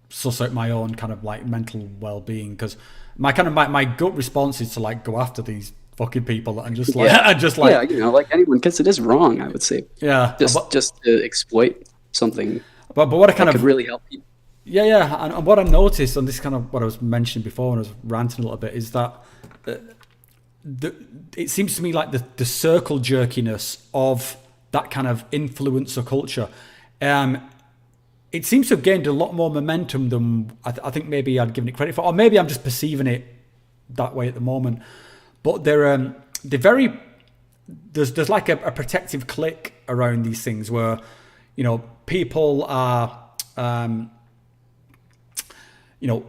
suss out my own kind of like mental well-being, because my gut response is to like go after these fucking people and just like you know, like anyone, because it is wrong, I would say. Yeah, just to exploit something. But what I kind of could really help people. Yeah, and what I noticed, and this is kind of what I was mentioning before when I was ranting a little bit, is that it seems to me like the circle jerkiness of that kind of influencer culture. It seems to have gained a lot more momentum than I think maybe I'd given it credit for, or maybe I'm just perceiving it that way at the moment. But they're very, there's like a protective clique around these things where, you know, people are, you know,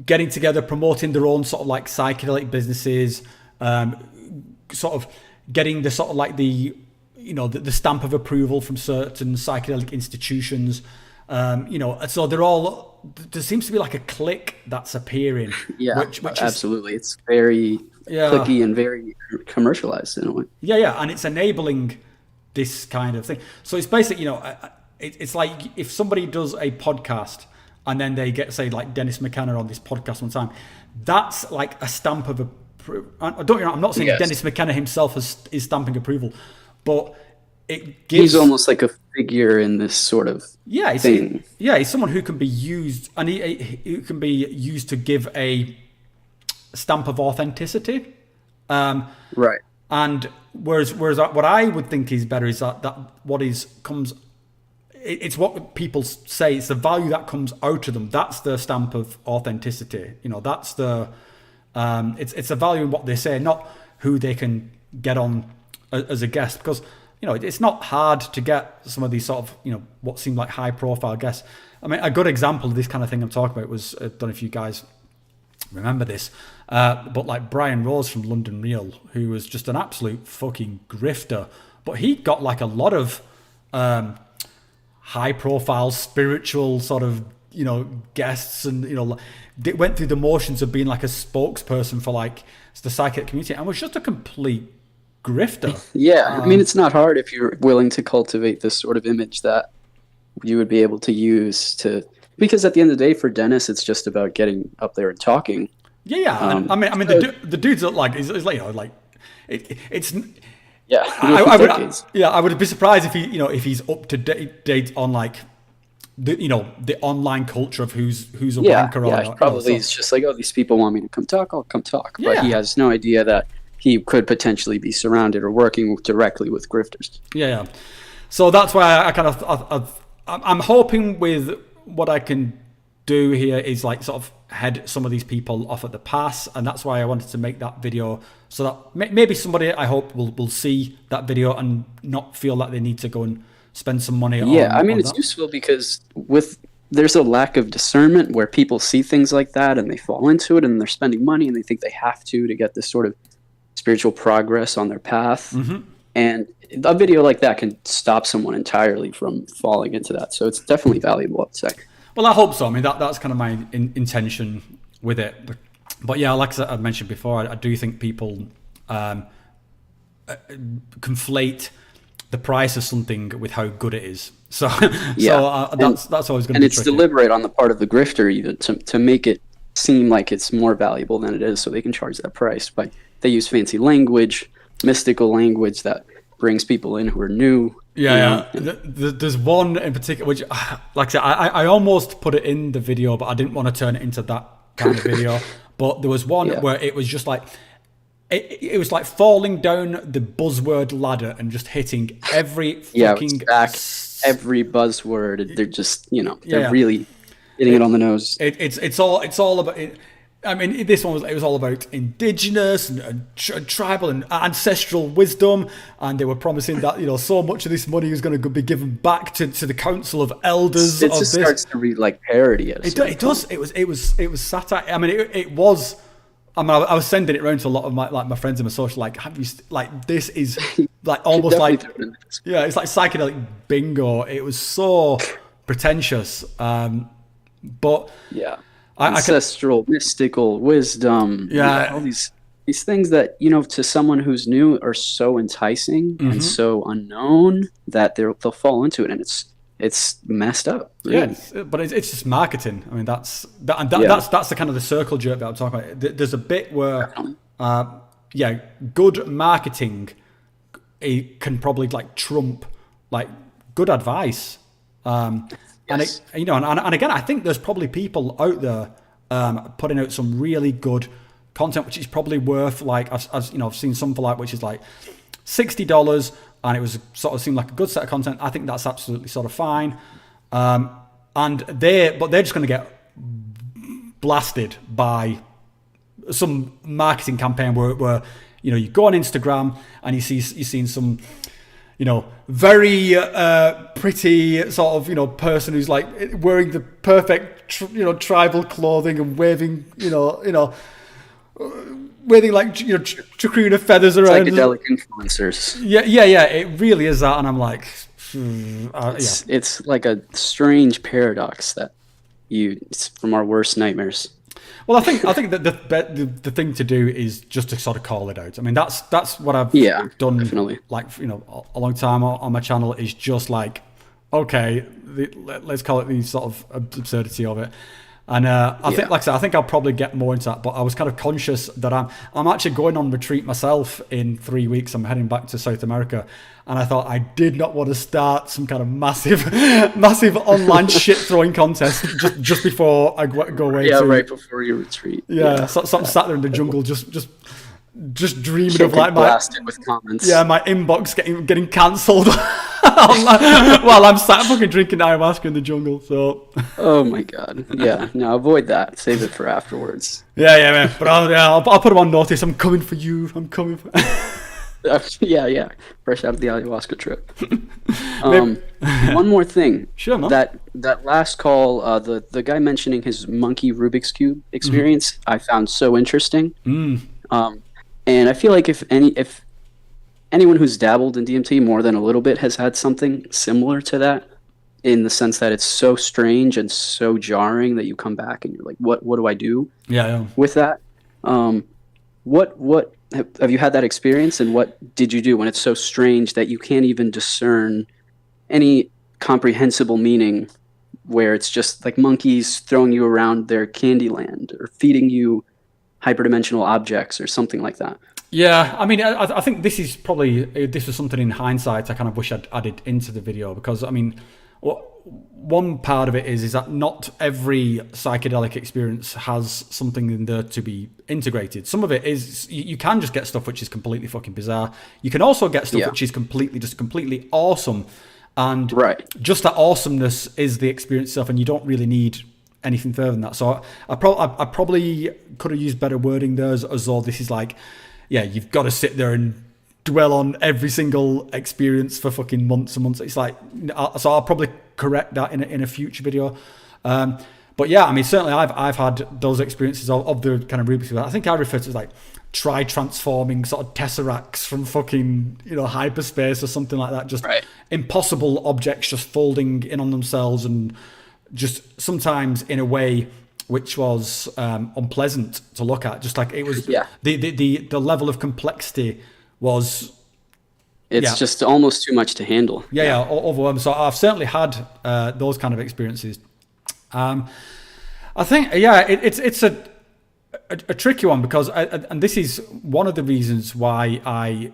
getting together, promoting their own sort of like psychedelic businesses, sort of getting the sort of like the, you know, the stamp of approval from certain psychedelic institutions. You know, so there seems to be like a clique that's appearing. Yeah, which absolutely. It's very cliquey and very commercialized in a way. Yeah, and it's enabling this kind of thing. So it's basically, you know, it's like if somebody does a podcast and then they get, say, like Dennis McKenna on this podcast one time, that's like a stamp of approval. I'm not saying Dennis McKenna himself is stamping approval, but it gives... He's almost like a figure in this sort of thing. He's someone who can be used, and he can be used to give a stamp of authenticity. Right. And whereas what I would think is better is that it's what people say, it's the value that comes out of them. That's the stamp of authenticity. You know, that's the it's a value in what they say, not who they can get on as a guest. Because, you know, it's not hard to get some of these sort of, you know, what seem like high profile guests. I mean, a good example of this kind of thing I'm talking about was, I don't know if you guys remember this, but like Brian Rose from London Real, who was just an absolute fucking grifter, but he got like a lot of high profile spiritual sort of, you know, guests, and, you know, they went through the motions of being like a spokesperson for like the psychic community, and was just a complete grifter. Yeah, I mean, it's not hard if you're willing to cultivate this sort of image that you would be able to use to, because at the end of the day, for Dennis, it's just about getting up there and talking. Yeah. I mean, the dude's like, is like, you know, like it's. Yeah, I would be surprised if he's up to date on like the online culture of who's a wanker or not. Probably it's just like, oh, these people want me to come talk, I'll come talk. Yeah. But he has no idea that he could potentially be surrounded or working directly with grifters. Yeah. So that's why I kind of I'm hoping with what I can do here is like sort of head some of these people off at the pass, and that's why I wanted to make that video, so that maybe somebody, I hope, will see that video and not feel like they need to go and spend some money on. Yeah, I mean, it's useful because there's a lack of discernment where people see things like that and they fall into it, and they're spending money and they think they have to get this sort of spiritual progress on their path. Mm-hmm. And a video like that can stop someone entirely from falling into that. So it's definitely valuable, I'd say. Well, I hope so. I mean, that's kind of my intention with it. But yeah, like I mentioned before, I do think people conflate the price of something with how good it is. So, that's always going to be And it's tricky. deliberate on the part of the grifter even to make it seem like it's more valuable than it is, so they can charge that price. But they use fancy language, mystical language that brings people in who are new. Yeah. There's one in particular which, like I said, I almost put it in the video, but I didn't want to turn it into that kind of video. But there was one where it was just like, it was like falling down the buzzword ladder and just hitting every fucking... every buzzword. They're just, they're really hitting it on the nose. It's all about... I mean, this one was all about indigenous and tribal and ancestral wisdom, and they were promising that so much of this money was going to be given back to the council of elders. It just starts to read like parody. It does. It was satire. I mean, it was. I mean, I was sending it around to a lot of my friends in my social. Like, have you this is like almost like it's like psychedelic bingo. It was so pretentious, but yeah. Ancestral, mystical wisdom. Yeah. All these things that, to someone who's new are so enticing and so unknown that they'll fall into it, and it's messed up. Really. Yeah, but it's just marketing. I mean, that's the kind of the circle jerk that I'm talking about. There's a bit where, good marketing, it can probably like trump like good advice. Yes. And again, I think there's probably people out there putting out some really good content which is probably worth like I've seen some for like which is like $60, and it was sort of seemed like a good set of content. I think that's absolutely sort of fine. And they're just going to get blasted by some marketing campaign where you go on Instagram and you're seeing some very pretty sort of person who's like wearing the perfect tribal clothing and waving waving like chacruna feathers around. Psychedelic influencers. Yeah. It really is that, and I'm like, it's like a strange paradox that it's from our worst nightmares. Well, I think that the thing to do is just to sort of call it out. I mean, that's what I've done. Definitely. Like a long time on my channel is just like, okay, let's call it the sort of absurdity of it. And I think, like I said, I think I'll probably get more into that. But I was kind of conscious that I'm actually going on retreat myself in 3 weeks. I'm heading back to South America, and I thought I did not want to start some kind of massive online shit throwing contest just before I go away. Yeah, right before your retreat. Yeah. So I'm sat there in the jungle, just dreaming of like blasted with comments. Yeah, my inbox getting cancelled while I'm sat fucking drinking ayahuasca in the jungle. So. Oh my god. Yeah. No, avoid that. Save it for afterwards. Yeah, man. But I'll put them on notice. I'm coming for you. I'm coming for. Yeah. Fresh out of the ayahuasca trip. One more thing. Sure, man. That last call, the guy mentioning his monkey Rubik's Cube experience, I found so interesting. And I feel like if anyone who's dabbled in DMT more than a little bit has had something similar to that, in the sense that it's so strange and so jarring that you come back and you're like, what do I do? Yeah. With that? What have you had that experience, and what did you do when it's so strange that you can't even discern any comprehensible meaning, where it's just like monkeys throwing you around their candy land or feeding you hyperdimensional objects or something like that? Yeah, I mean, I think this was something in hindsight I kind of wish I'd added into the video, because I mean, one part of it is that not every psychedelic experience has something in there to be integrated. Some of it is you can just get stuff which is completely fucking bizarre. You can also get stuff which is completely awesome, and just that awesomeness is the experience itself, and you don't really need anything further than that. So I probably could have used better wording there, as though this is like, yeah, you've got to sit there and dwell on every single experience for fucking months and months. It's like, so I'll probably correct that in a future video. But yeah, I mean, certainly I've had those experiences of the kind of Rubik's Cube. I think I refer to it as like transforming sort of tesseracts from fucking hyperspace or something like that. Just impossible objects just folding in on themselves, and just sometimes in a way which was unpleasant to look at. Just like it was, the level of complexity was. It's just almost too much to handle. Yeah, overwhelming. So I've certainly had those kind of experiences. I think, it's a tricky one, because and this is one of the reasons why I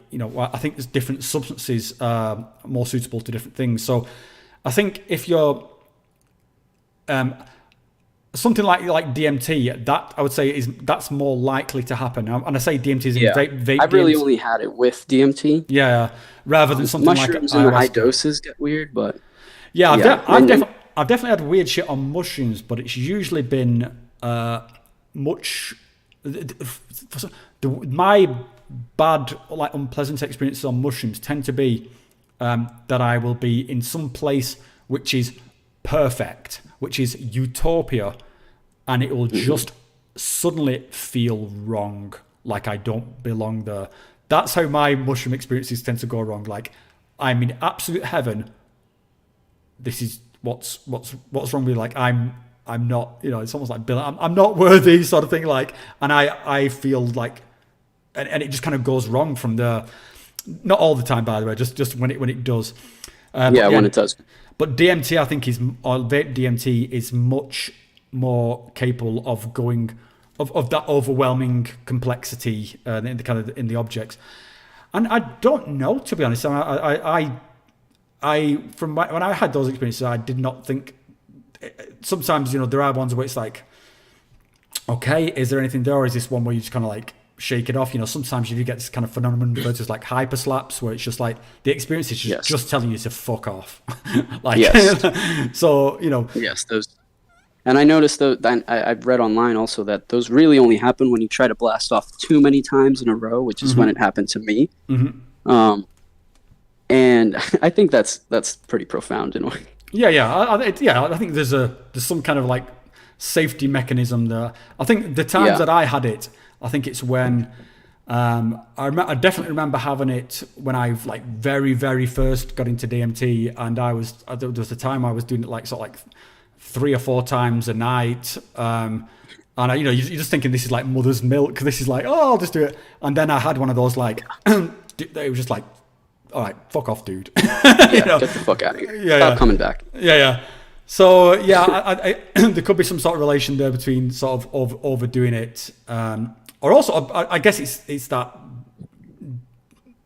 think there's different substances more suitable to different things. So I think if you're something like DMT, that I would say that's more likely to happen. And I say DMT is vape. I really only had it with DMT. Yeah, rather than something like mushrooms in high doses get weird, but I've definitely had weird shit on mushrooms, but it's usually been much. My bad, like unpleasant experiences on mushrooms tend to be that I will be in some place which is perfect, which is utopia, and it will just suddenly feel wrong, like I don't belong there. That's how my mushroom experiences tend to go wrong. Like, I'm in absolute heaven. This is what's wrong with me. Like, I'm not, it's almost like Bill, I'm not worthy, sort of thing. Like, and I feel like, and it just kind of goes wrong from there. Not all the time, by the way, just when it does. When it does. But DMT, I think, vape DMT is much more capable of going of that overwhelming complexity in the objects. And I don't know, to be honest. I from when I had those experiences, I did not think. Sometimes there are ones where it's like, okay, is there anything there, or is this one where you just kind of like shake it off? You know, sometimes you do get this kind of phenomenon referred to as like hyper slaps, where it's just like the experience is just telling you to fuck off. Like, so, you know. Yes, those. And I noticed I've read online also that those really only happen when you try to blast off too many times in a row, which is when it happened to me. And I think that's pretty profound in a way. I think there's some kind of like safety mechanism there. I think the times that I had it, I think it's when I definitely remember having it when I like very, very first got into DMT, and there was a time I was doing it like sort of like 3 or 4 times a night. And you're just thinking this is like mother's milk. This is like, oh, I'll just do it. And then I had one of those like, it was just like, all right, fuck off, dude. Get the fuck out of here. Stop coming back. So I there could be some sort of relation there between sort of overdoing it, or also I guess it's that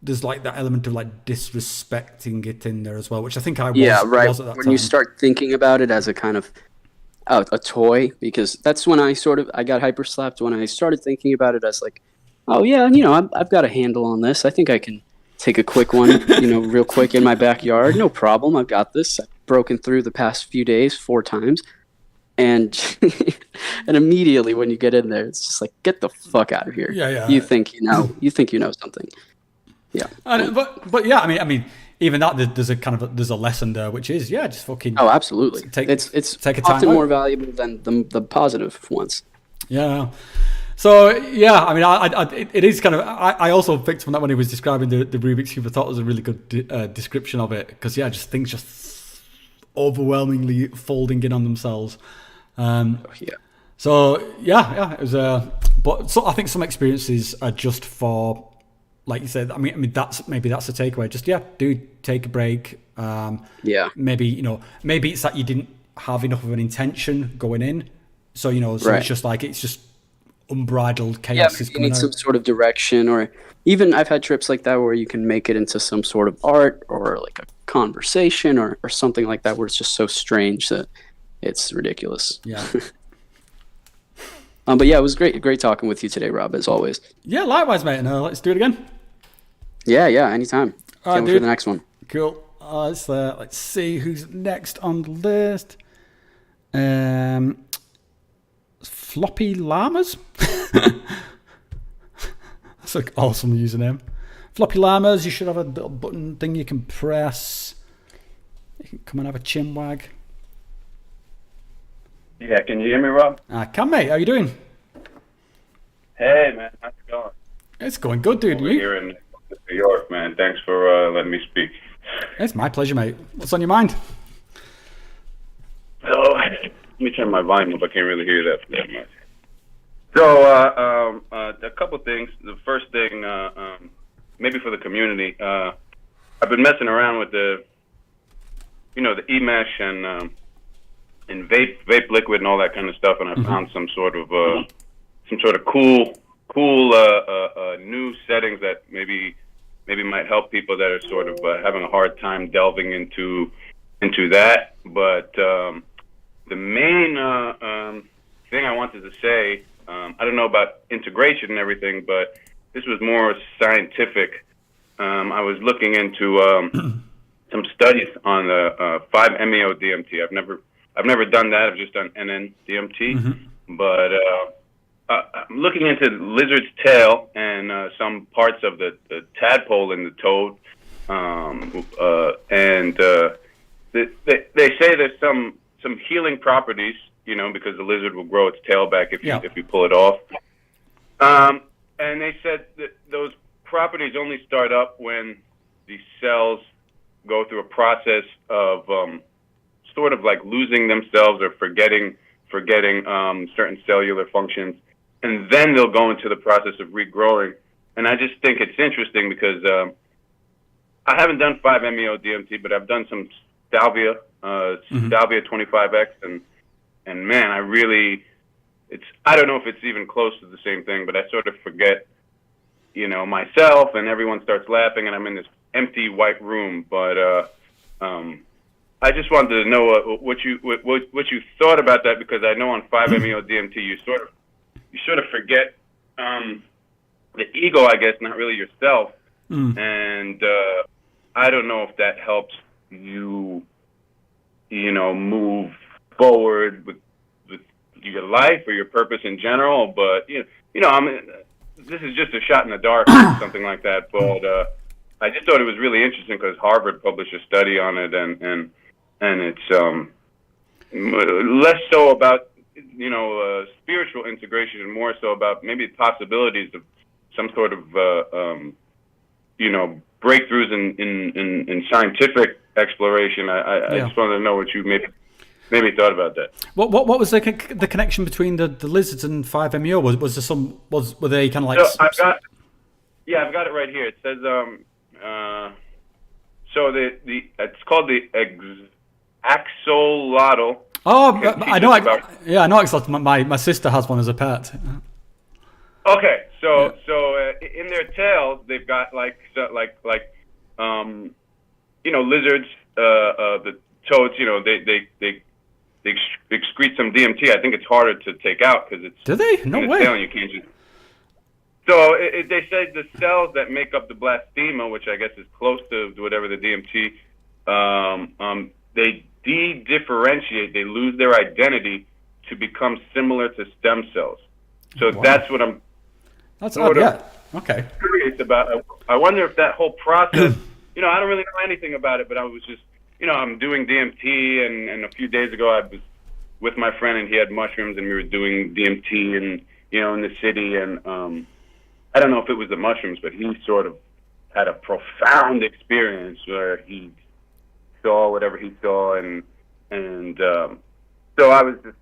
there's like that element of like disrespecting it in there as well, which I think I was. Yeah, right. Was at that when time. You start thinking about it as a kind of a toy, because that's when I got hyper slapped, when I started thinking about it as like, oh yeah, I've got a handle on this. I think I can take a quick one, real quick in my backyard. No problem. I've got this. I've broken through the past few days 4 times. And and immediately when you get in there, it's just like, get the fuck out of here. You think you know something. Yeah. But yeah, I mean, even that there's a lesson there, which is just fucking. Oh, absolutely. It's take a time often out. more valuable than the positive ones. Yeah. So yeah, I mean, it is kind of. I also picked from that when he was describing the Rubik's Cube. I thought it was a really good description of it, because just things just overwhelmingly folding in on themselves. So it was. But so I think some experiences are just for, like you said. I mean that's the takeaway. Just dude, take a break. Maybe it's that you didn't have enough of an intention going in. So it's just like it's just unbridled chaos is you coming need out. some sort of direction, or even I've had trips like that where you can make it into some sort of art or like a conversation or something like that, where it's just so strange that it's ridiculous. But it was great talking with you today, Rob, as always. Likewise, mate. And let's do it again. Anytime. Can't wait for the next one. Cool. Let's see who's next on the list. Floppy Llamas. That's an awesome username. Floppy Llamas. You should have a little button thing you can press. You can come and have a chin wag. Yeah, can you hear me, Rob? I can, mate. How you doing? Hey, man. How's it going? It's going good, dude. We're here in New York, man. Thanks for letting me speak. It's my pleasure, mate. What's on your mind? So, let me turn my volume up. I can't really hear that much. So, a couple things. The first thing, maybe for the community, I've been messing around with the e-mesh and vape liquid and all that kind of stuff, and I found some sort of cool new settings that maybe might help people that are sort of having a hard time delving into that. But the main thing I wanted to say, I don't know about integration and everything, but this was more scientific. I was looking into some studies on the 5-MeO-DMT. I've never done that. I've just done NN-DMT. But I'm looking into the lizard's tail and some parts of the tadpole in the toad, and they say there's some healing properties, because the lizard will grow its tail back if you pull it off. And they said that those properties only start up when the cells go through a process of sort of like losing themselves or forgetting certain cellular functions, and then they'll go into the process of regrowing. And I just think it's interesting because I haven't done 5-MeO-DMT, but I've done some salvia, salvia 25X, and man, I don't know if it's even close to the same thing, but I sort of forget, myself, and everyone starts laughing, and I'm in this empty white room. But I just wanted to know what you thought about that, because I know on 5-MeO-DMT you sort of sort of forget the ego, I guess, not really yourself. And I don't know if that helps you, move forward with your life or your purpose in general. But this is just a shot in the dark or something like that. But I just thought it was really interesting because Harvard published a study on it, and it's less so about spiritual integration and more so about maybe possibilities of some sort of breakthroughs in scientific exploration. I just wanted to know what you maybe thought about that. What was the connection between the lizards and 5-MeO? Was there were they kind of like? So I've got it right here. It says so it's called the axolotl. Oh, I know. I know axolotl. My sister has one as a pet. Okay, so in their tails they've got like lizards, the toads. They excrete some DMT. I think it's harder to take out because it's. Do they? No way. Tail and you can't just. So they say the cells that make up the blastema, which I guess is close to whatever the DMT, they de-differentiate. They lose their identity to become similar to stem cells. So that's what I'm. That's sort of okay. Curious about. I wonder if that whole process. I don't really know anything about it, but I was just. I'm doing DMT, and a few days ago I was with my friend, and he had mushrooms, and we were doing DMT, and in the city, and I don't know if it was the mushrooms, but he sort of had a profound experience where he saw whatever he saw, and so I was just,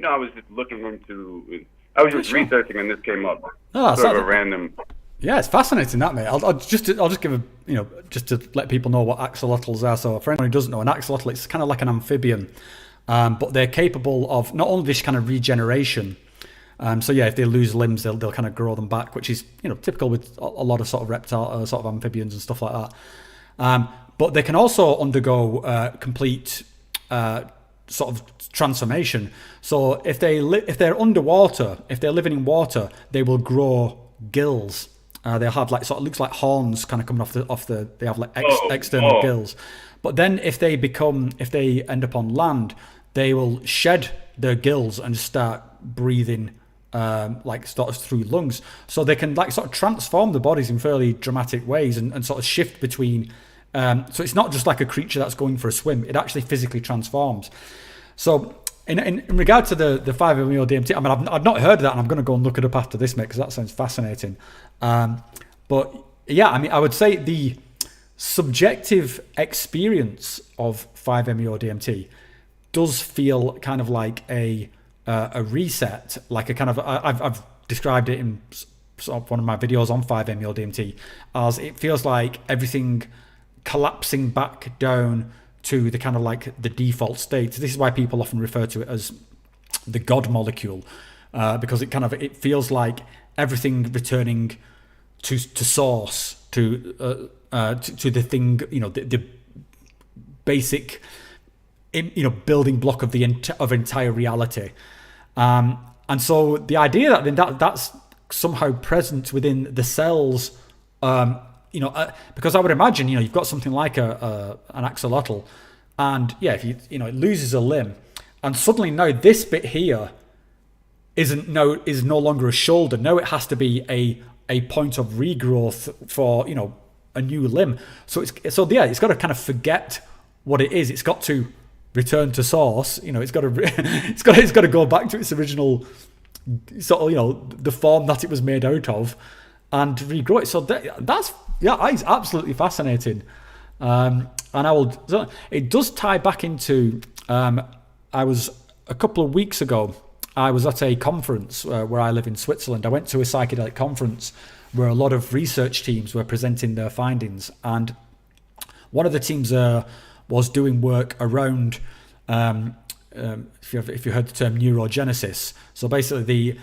I was just looking into, I was just researching, and this came up. Sort of a random. Yeah, it's fascinating that, mate. I'll just give a just to let people know what axolotls are. So for anyone who doesn't know, an axolotl, it's kind of like an amphibian, but they're capable of not only this kind of regeneration. So yeah, if they lose limbs, they'll kind of grow them back, which is typical with a lot of sort of reptile, sort of amphibians and stuff like that. But they can also undergo complete sort of transformation. So if they're underwater, if they're living in water, they will grow gills. They'll have like sort of looks like horns kind of coming off the. They have like external gills. But then if they end up on land, they will shed their gills and start breathing like sort of through lungs. So they can like sort of transform the bodies in fairly dramatic ways and sort of shift between. So it's not just like a creature that's going for a swim. It actually physically transforms. So in regard to the 5-MeO DMT, I mean, I've not heard of that, and I'm going to go and look it up after this, mate, because that sounds fascinating. But yeah, I mean, I would say the subjective experience of 5-MeO DMT does feel kind of like a reset, like a kind of I've described it in sort of one of my videos on 5-MeO DMT as it feels like everything collapsing back down to the kind of like the default state. This is why people often refer to it as the God molecule, because it feels like everything returning to source, to the thing, the basic, building block of entire reality. And so the idea that that's somehow present within the cells, because I would imagine, you've got something like an axolotl, and yeah, if it loses a limb, and suddenly now this bit here is no longer a shoulder. Now it has to be a point of regrowth for a new limb. So it's got to kind of forget what it is. It's got to return to source. It's got to go back to its original sort of the form that it was made out of, and regrow it. So that's it's absolutely fascinating. And it does tie back into, I was a couple of weeks ago, I was at a conference where I live in Switzerland. I went to a psychedelic conference where a lot of research teams were presenting their findings. And one of the teams was doing work around, if you heard the term neurogenesis. So basically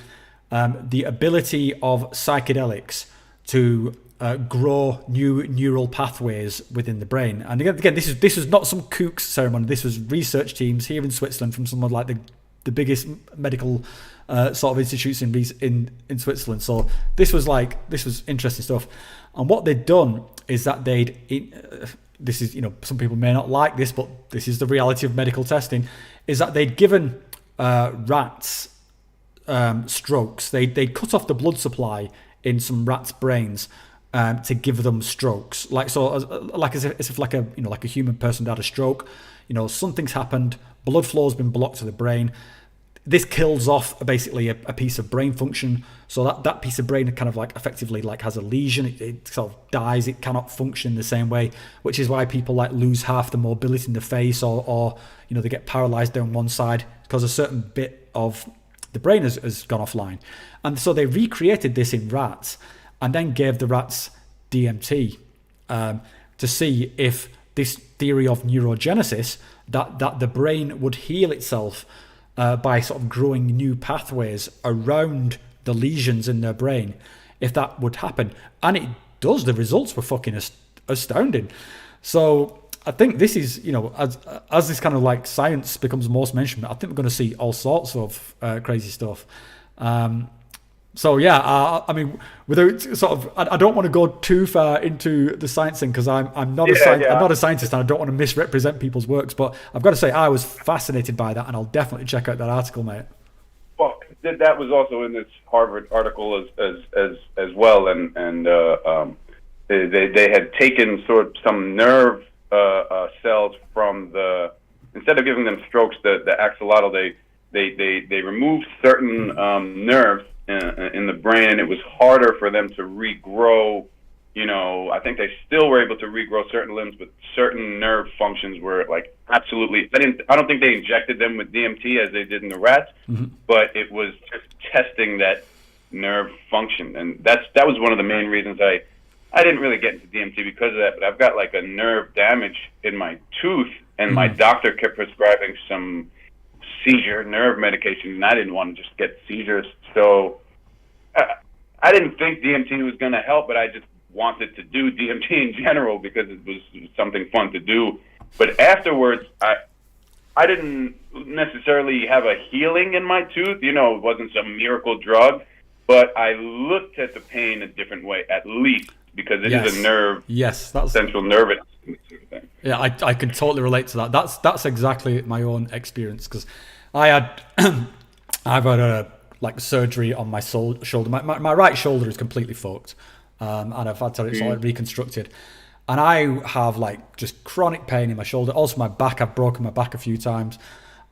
the ability of psychedelics to grow new neural pathways within the brain. And again, this is not some kooks ceremony. This was research teams here in Switzerland from somewhere like the biggest medical sort of institutes in Switzerland. So this was interesting stuff. And what they'd done is that this is, some people may not like this, but this is the reality of medical testing, is that they'd given rats strokes. They'd cut off the blood supply in some rats' brains to give them strokes, as if like a human person had a stroke. Something's happened, blood flow's been blocked to the brain. This kills off basically a piece of brain function, so that piece of brain kind of like effectively like has a lesion. It sort of dies. It cannot function in the same way, which is why people like lose half the mobility in the face, or they get paralyzed down one side because a certain bit of the brain has gone offline. And so they recreated this in rats, and then gave the rats DMT to see if this theory of neurogenesis, that the brain would heal itself by sort of growing new pathways around the lesions in their brain, if that would happen. And it does. The results were fucking astounding. So I think this is, as this kind of like science becomes more mainstream, I think we're going to see all sorts of crazy stuff. So yeah, I mean, without sort of, I don't want to go too far into the science thing, because I'm not I'm not a scientist, and I don't want to misrepresent people's works. But I've got to say, I was fascinated by that, and I'll definitely check out that article, mate. Well, that was also in this Harvard article as well, and they had taken sort of some nerve cells from instead of giving them strokes, the axolotl, they removed certain nerves in the brain, and it was harder for them to regrow. I think they still were able to regrow certain limbs, but certain nerve functions were like absolutely. I don't think they injected them with DMT as they did in the rats, but it was just testing that nerve function, and that was one of the main reasons I didn't really get into DMT because of that. But I've got like a nerve damage in my tooth, and my doctor kept prescribing some seizure nerve medication, and I didn't want to just get seizures. So I didn't think DMT was going to help, but I just wanted to do DMT in general because it was something fun to do. But afterwards, I didn't necessarily have a healing in my tooth. It wasn't some miracle drug, but I looked at the pain a different way, at least, because it is a nerve, that's central nervous thing. Yeah, I can totally relate to that. That's exactly my own experience, because I've had a surgery on my shoulder. My right shoulder is completely fucked, and I've had to sort of reconstructed. And I have just chronic pain in my shoulder. Also my back, I've broken my back a few times.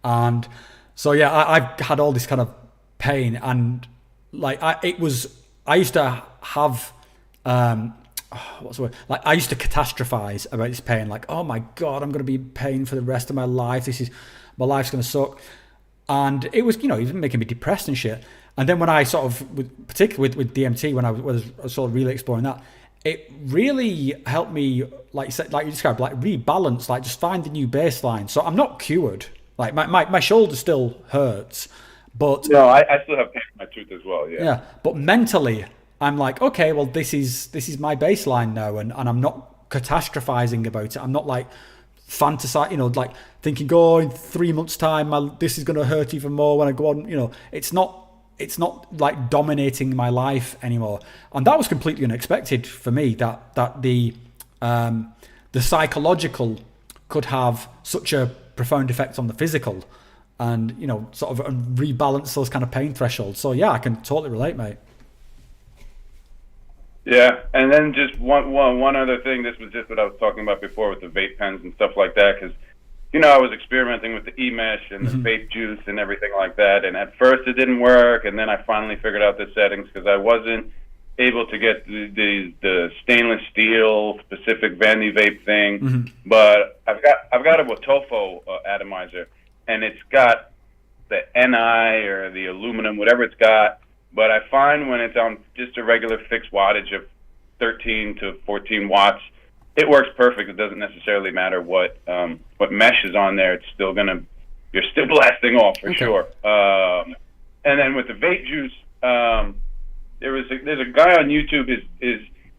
And so yeah, I've had all this kind of pain, and I used to have what's the word? I used to catastrophize about this pain, oh my god, I'm going to be in pain for the rest of my life. My life's going to suck. And it was, even making me depressed and shit. And then when I sort of, particularly with DMT, when I was sort of really exploring that, it really helped me, like you described, rebalance, just find the new baseline. So I'm not cured. My shoulder still hurts, but no, I still have pain in my tooth as well. Yeah. Yeah, but mentally, I'm like, okay, well, this is my baseline now, and I'm not catastrophizing about it. I'm not fantasizing, thinking, in 3 months' time, this is going to hurt even more when I go on. It's not dominating my life anymore, and that was completely unexpected for me. That the psychological could have such a profound effect on the physical, and sort of rebalance those kind of pain thresholds. So yeah, I can totally relate, mate. Yeah, and then just one other thing. This was just what I was talking about before with the vape pens and stuff like that, because I was experimenting with the e-mesh and the vape juice and everything like that, and at first it didn't work, and then I finally figured out the settings because I wasn't able to get the stainless steel specific Vandy vape thing, but I've got a Wotofo atomizer, and it's got the Ni or the aluminum, whatever it's got. But I find when it's on just a regular fixed wattage of 13 to 14 watts, it works perfect. It doesn't necessarily matter what mesh is on there. It's still you're still blasting off for sure. And then with the vape juice, there's a guy on YouTube.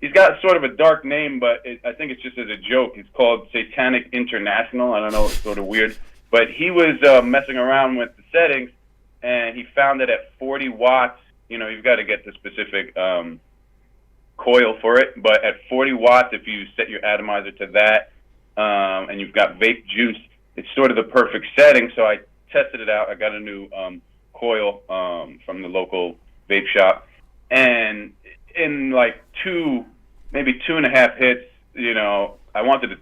He's got sort of a dark name, but I think it's just as a joke. It's called Satanic International. I don't know, it's sort of weird, but he was messing around with the settings. and he found that at 40 watts, you've got to get the specific coil for it, but at 40 watts, if you set your atomizer to that, and you've got vape juice, it's sort of the perfect setting. So I tested it out. I got a new coil from the local vape shop, and in like maybe 2.5 hits, I wanted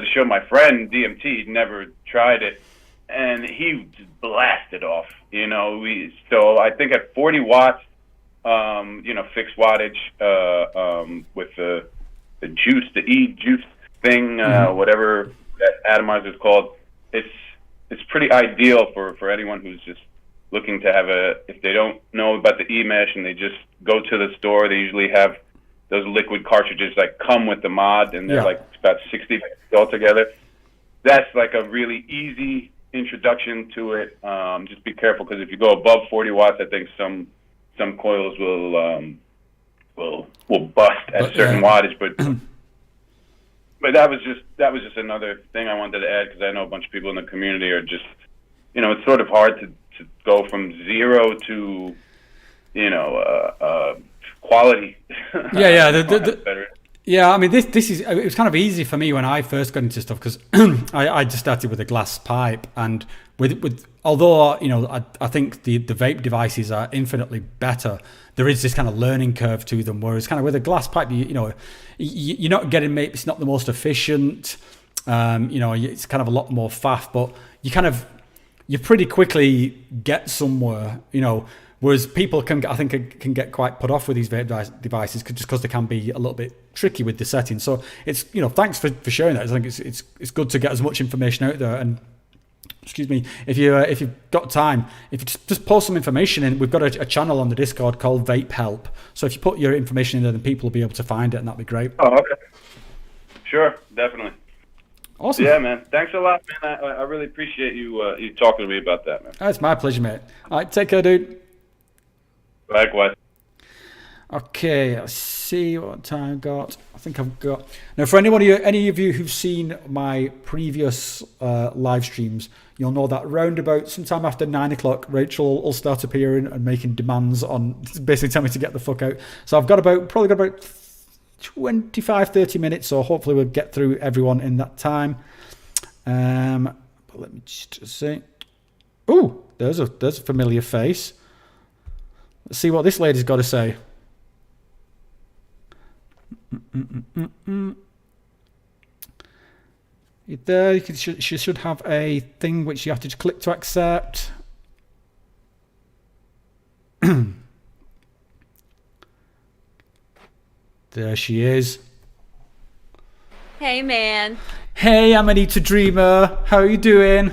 to show my friend DMT. He'd never tried it, and he just blasted off. So I think at 40 watts, fixed wattage, with the juice, the E-juice thing, whatever that atomizer is called, it's pretty ideal for anyone who's just looking to have if they don't know about the E-mesh and they just go to the store, they usually have those liquid cartridges that come with the mod, and they're like about 60 altogether. That's like a really easy introduction to it. Just be careful, because if you go above 40 watts, I think some coils will bust at certain wattage, but that was just another thing I wanted to add, because I know a bunch of people in the community are just, it's sort of hard to go from zero to quality. Yeah, I mean, this is, it was kind of easy for me when I first got into stuff, because I just started with a glass pipe, and with although I think the vape devices are infinitely better, there is this kind of learning curve to them, whereas kind of with a glass pipe, you're not getting, maybe it's not the most efficient, it's kind of a lot more faff, but you pretty quickly get somewhere, whereas people can get quite put off with these vape devices just because they can be a little bit tricky with the settings. So it's, thanks for sharing that. I think it's good to get as much information out there. And excuse me, if you've got time, if you just post some information in, we've got a channel on the Discord called Vape Help. So if you put your information in there, then people will be able to find it, and that'd be great. Oh, okay. Sure, definitely. Awesome. Yeah, man. Thanks a lot, man. I really appreciate you talking to me about that, man. It's my pleasure, mate. All right, take care, dude. Likewise. Okay, let's see what time I've got. I think I've got... Now, for any of you who've seen my previous live streams, you'll know that round about sometime after 9 o'clock, Rachel will start appearing and making demands on, basically telling me to get the fuck out. So I've probably got about 25-30 minutes, so hopefully we'll get through everyone in that time. But let me just see. Oh, there's a familiar face. Let's see what this lady's got to say. There, she should have a thing which you have to click to accept. There she is. Hey, man. Hey, Amanita Dreamer. How are you doing?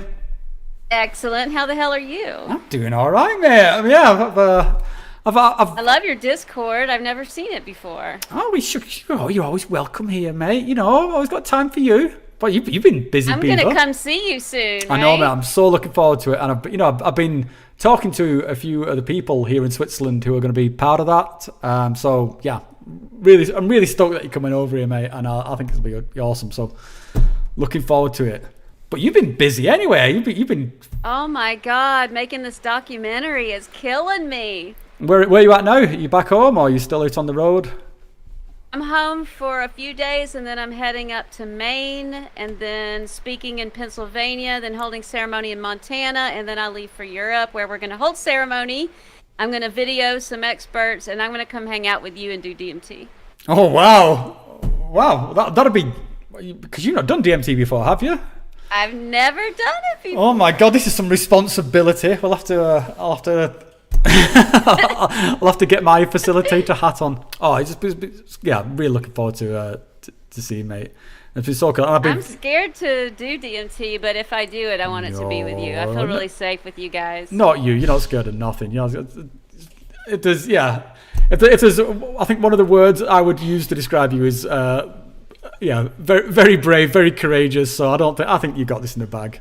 Excellent. How the hell are you? I'm doing all right, mate. Yeah, I love your Discord. I've never seen it before. You're always welcome here, mate. I've always got time for you. But you've been busy. I'm going to come see you soon. I know, man. I'm so looking forward to it. And I've been talking to a few other people here in Switzerland who are going to be part of that. So yeah, I'm really stoked that you're coming over here, mate. And I think it'll be awesome. So looking forward to it. But you've been busy anyway. You've been. Oh my God, making this documentary is killing me. Where are you at now? Are you back home, or are you still out on the road? I'm home for a few days, and then I'm heading up to Maine, and then speaking in Pennsylvania, then holding ceremony in Montana, and then I'll leave for Europe, where we're going to hold ceremony. I'm going to video some experts, and I'm going to come hang out with you and do DMT. Oh, wow. That'll be... Because you've not done DMT before, have you? I've never done it before. Oh my God, this is some responsibility. I'll have to get my facilitator hat on. Oh, I'm really looking forward to see you, mate. It's been so cool. I'm scared to do DMT, but if I do it, I want it to be with you. I feel really safe with you guys. Not you. You're not scared of nothing. It does. Yeah. If there's, I think one of the words I would use to describe you is, very, very brave, very courageous. So I think you got this in the bag.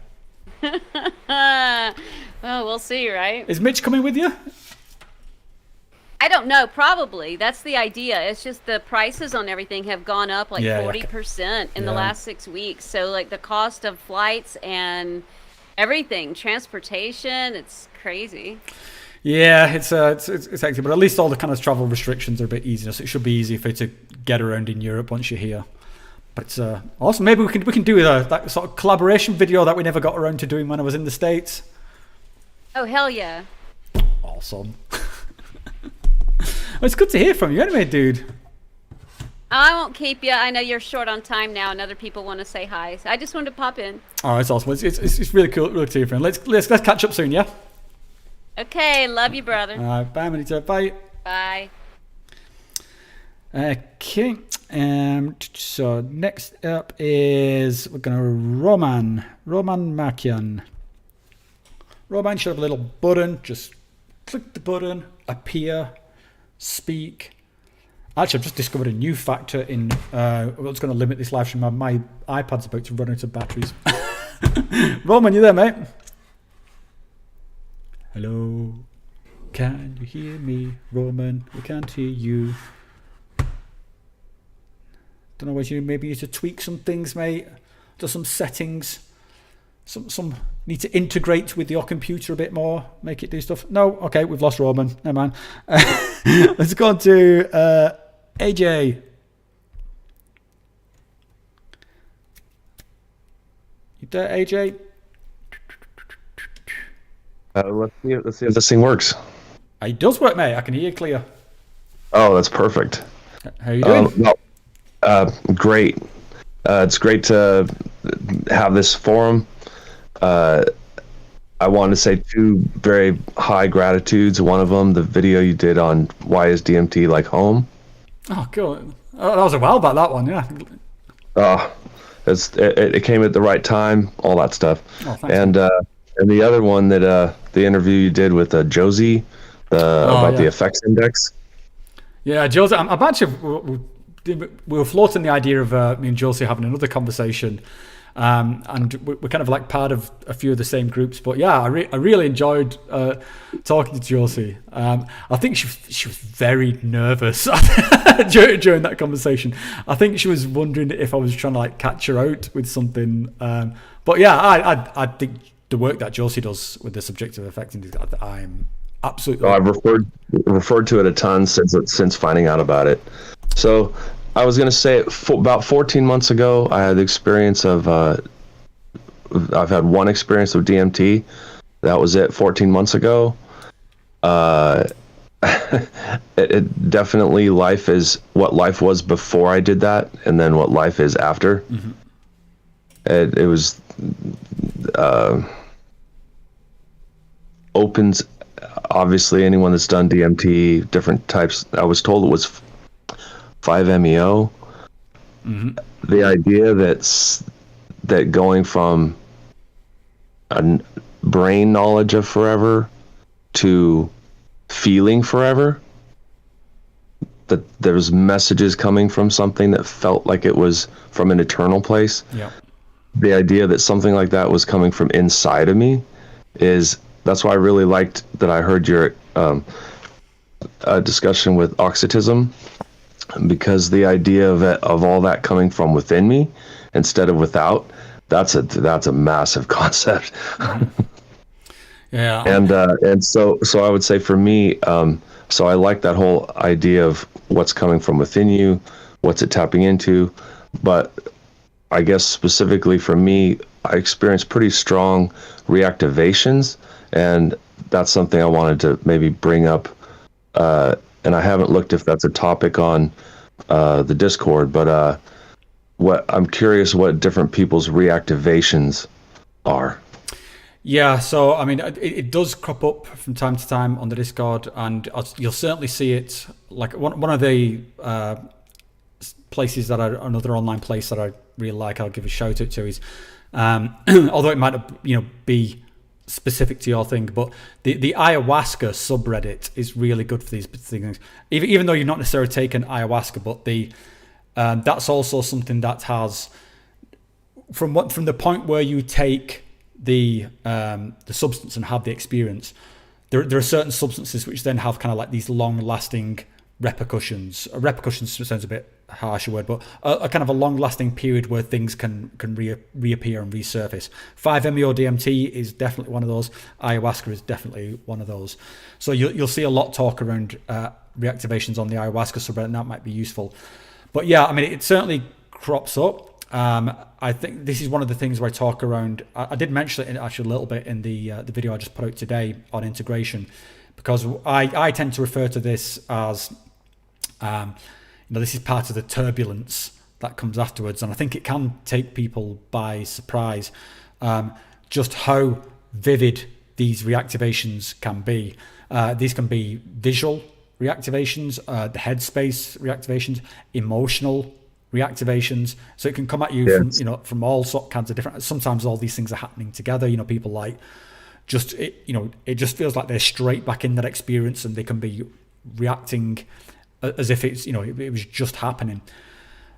Well, we'll see, right? Is Mitch coming with you? I don't know. Probably. That's the idea. It's just the prices on everything have gone up 40% in the last 6 weeks. So like the cost of flights and everything, transportation, it's crazy. Yeah, it's hectic, but at least all the kind of travel restrictions are a bit easier, so it should be easier for you to get around in Europe once you're here. But it's awesome. Maybe we can do that sort of collaboration video that we never got around to doing when I was in the States. Oh, hell yeah. Awesome. Well, it's good to hear from you anyway, dude. I won't keep you. I know you're short on time now, and other people want to say hi. So I just wanted to pop in. Oh, it's awesome. It's really cool to hear from you. Let's catch up soon, yeah? Okay, love you, brother. All right, bye, Manita. Bye. Bye. Okay. So next up is we're gonna Roman Makian. Roman should have a little button. Just click the button, appear, speak. Actually, I've just discovered a new factor in what's going to limit this live stream. My iPad's about to run out of batteries. Roman, you there, mate? Hello. Can you hear me, Roman? We can't hear you. Don't know whether you maybe need to tweak some things, mate. Do some settings. Some need to integrate with your computer a bit more. Make it do stuff. No, okay, we've lost Roman. Never mind. Let's go on to AJ. You there, AJ? Let's see if this thing works. It does work, mate. I can hear you clear. Oh, that's perfect. How are you doing? Great. It's great to have this forum. I want to say two very high gratitudes. One of them, the video you did on why is DMT like home. Oh, cool. Oh, that was a while back, that one, yeah. It came at the right time, all that stuff. Oh, thanks, and the other one that the interview you did with Josie about the effects index. Yeah, Josie, I'm actually we were floating the idea of me and Josie having another conversation, and we're kind of like part of a few of the same groups. But yeah, I really enjoyed talking to Josie. I think she was very nervous during that conversation. I think she was wondering if I was trying to like catch her out with something. But yeah, I think the work that Josie does with the subjective effect index, I'm absolutely. I've referred to it a ton since finding out about it. So I was going to say about 14 months ago, I had the experience of, I've had one experience of DMT. That was it 14 months ago. It definitely life is what life was before I did that. And then what life is after. Mm-hmm. It was, opens, obviously anyone that's done DMT, different types. I was told it was 5-MeO. Mm-hmm. The idea that going from a brain knowledge of forever to feeling forever, that there was messages coming from something that felt like it was from an eternal place. Yeah. The idea that something like that was coming from inside of me that's why I really liked that I heard your discussion with Occultism, because the idea of all that coming from within me instead of without, that's a massive concept. Yeah. And so I would say for me, so I like that whole idea of what's coming from within you, what's it tapping into, but I guess specifically for me, I experienced pretty strong reactivations, and that's something I wanted to maybe bring up. And I haven't looked if that's a topic on the Discord, but I'm curious what different people's reactivations are. Yeah, so I mean, it does crop up from time to time on the Discord, and you'll certainly see it. Like one of the places another online place that I really like, I'll give a shout out to is, although it might be specific to your thing, but the ayahuasca subreddit is really good for these things. Even though you've not necessarily taken ayahuasca, but that's also something that has from the point where you take the substance and have the experience. There are certain substances which then have kind of like these long lasting repercussions. Repercussions sounds a bit harsh word, but a kind of a long-lasting period where things can reappear and resurface. 5-MeO-DMT is definitely one of those. Ayahuasca is definitely one of those. So you'll see a lot talk around reactivations on the ayahuasca subreddit, and that might be useful. But yeah, I mean, it certainly crops up. I think this is one of the things where I talk around. I did mention it actually a little bit in the video I just put out today on integration, because I tend to refer to this as this is part of the turbulence that comes afterwards, and I think it can take people by surprise just how vivid these reactivations can be. These can be visual reactivations, the headspace reactivations, emotional reactivations. So it can come at you from all kinds of different. Sometimes all these things are happening together. People like it just feels like they're straight back in that experience, and they can be reacting as if it's it was just happening.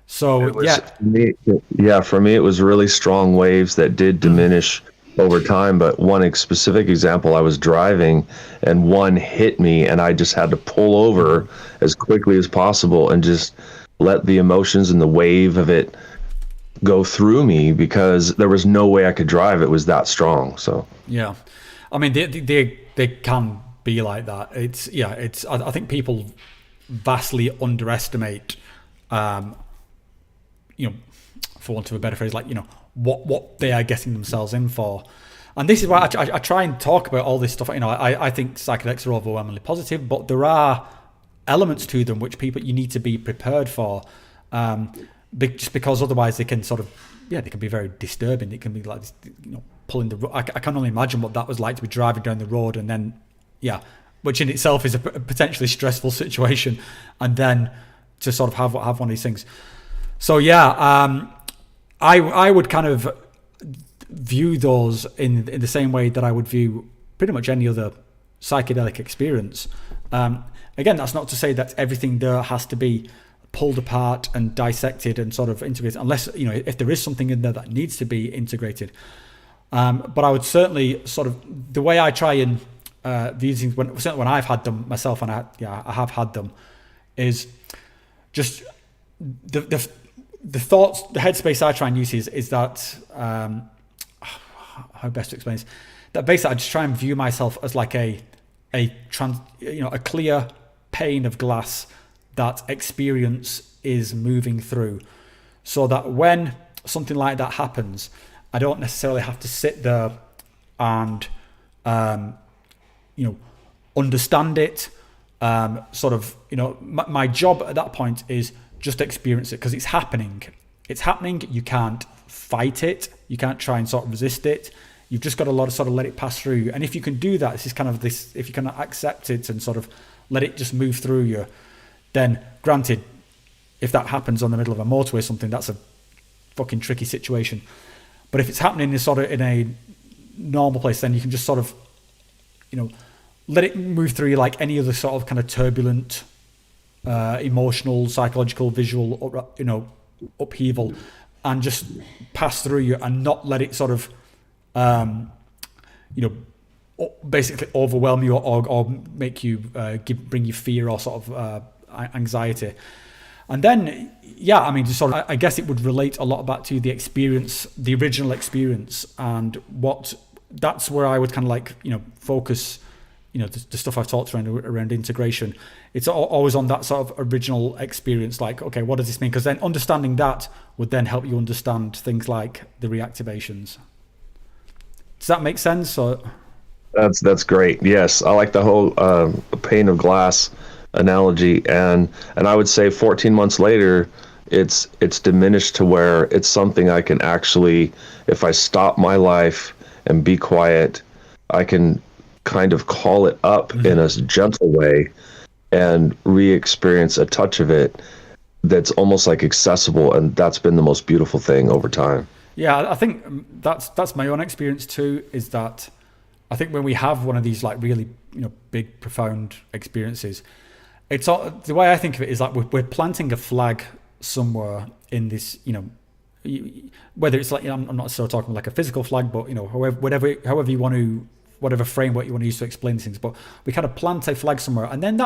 So for me it was really strong waves that did diminish over time. But one specific example, I was driving and one hit me, and I just had to pull over as quickly as possible and just let the emotions and the wave of it go through me, because there was no way I could drive. It was that strong. So yeah, I mean they can be like that. I think people vastly underestimate for want of a better phrase, what they are getting themselves in for. And this is why I try and talk about all this stuff. I think psychedelics are overwhelmingly positive, but there are elements to them which you need to be prepared for, just because otherwise they can they can be very disturbing. It can be like pulling the. I can only imagine what that was like to be driving down the road, and then which in itself is a potentially stressful situation, and then to sort of have one of these things. So I would kind of view those in the same way that I would view pretty much any other psychedelic experience. Again, that's not to say that everything there has to be pulled apart and dissected and sort of integrated, unless if there is something in there that needs to be integrated. But I would certainly sort of, the way I try and these things, certainly when I've had them myself, and I have had them, is just the thoughts, the headspace I try and use is that how best to explain this? That basically I just try and view myself as like a clear pane of glass that experience is moving through, so that when something like that happens, I don't necessarily have to sit there and understand it. My job at that point is just experience it, because it's happening. It's happening. You can't fight it. You can't try and sort of resist it. You've just got to let it pass through. And if you can do that, this is kind of this, if you can accept it and sort of let it just move through you, then granted, if that happens on the middle of a motorway or something, that's a fucking tricky situation. But if it's happening in a normal place, then you can just sort of, let it move through you like any other sort of kind of turbulent, emotional, psychological, visual, upheaval, and just pass through you and not let it sort of, basically overwhelm you or make you bring you fear or sort of anxiety. And then, I guess it would relate a lot back to the experience, the original experience, and that's where I would kind of focus, the stuff I've talked around integration. It's always on that sort of original experience, like, okay, what does this mean? Because then understanding that would then help you understand things like the reactivations. Does that make sense? Or? That's great. Yes, I like the whole pane of glass analogy, and I would say 14 months later, it's diminished to where it's something I can actually, if I stop my life and be quiet, I can kind of call it up in a gentle way and re-experience a touch of it that's almost like accessible, and that's been the most beautiful thing over time. Yeah, I think that's my own experience too, is that I think when we have one of these like really big, profound experiences, it's all, the way I think of it is like we're planting a flag somewhere in this, whether it's like, I'm not sort of talking like a physical flag, but however you want to whatever framework you want to use to explain things, but we kind of plant a flag somewhere, and then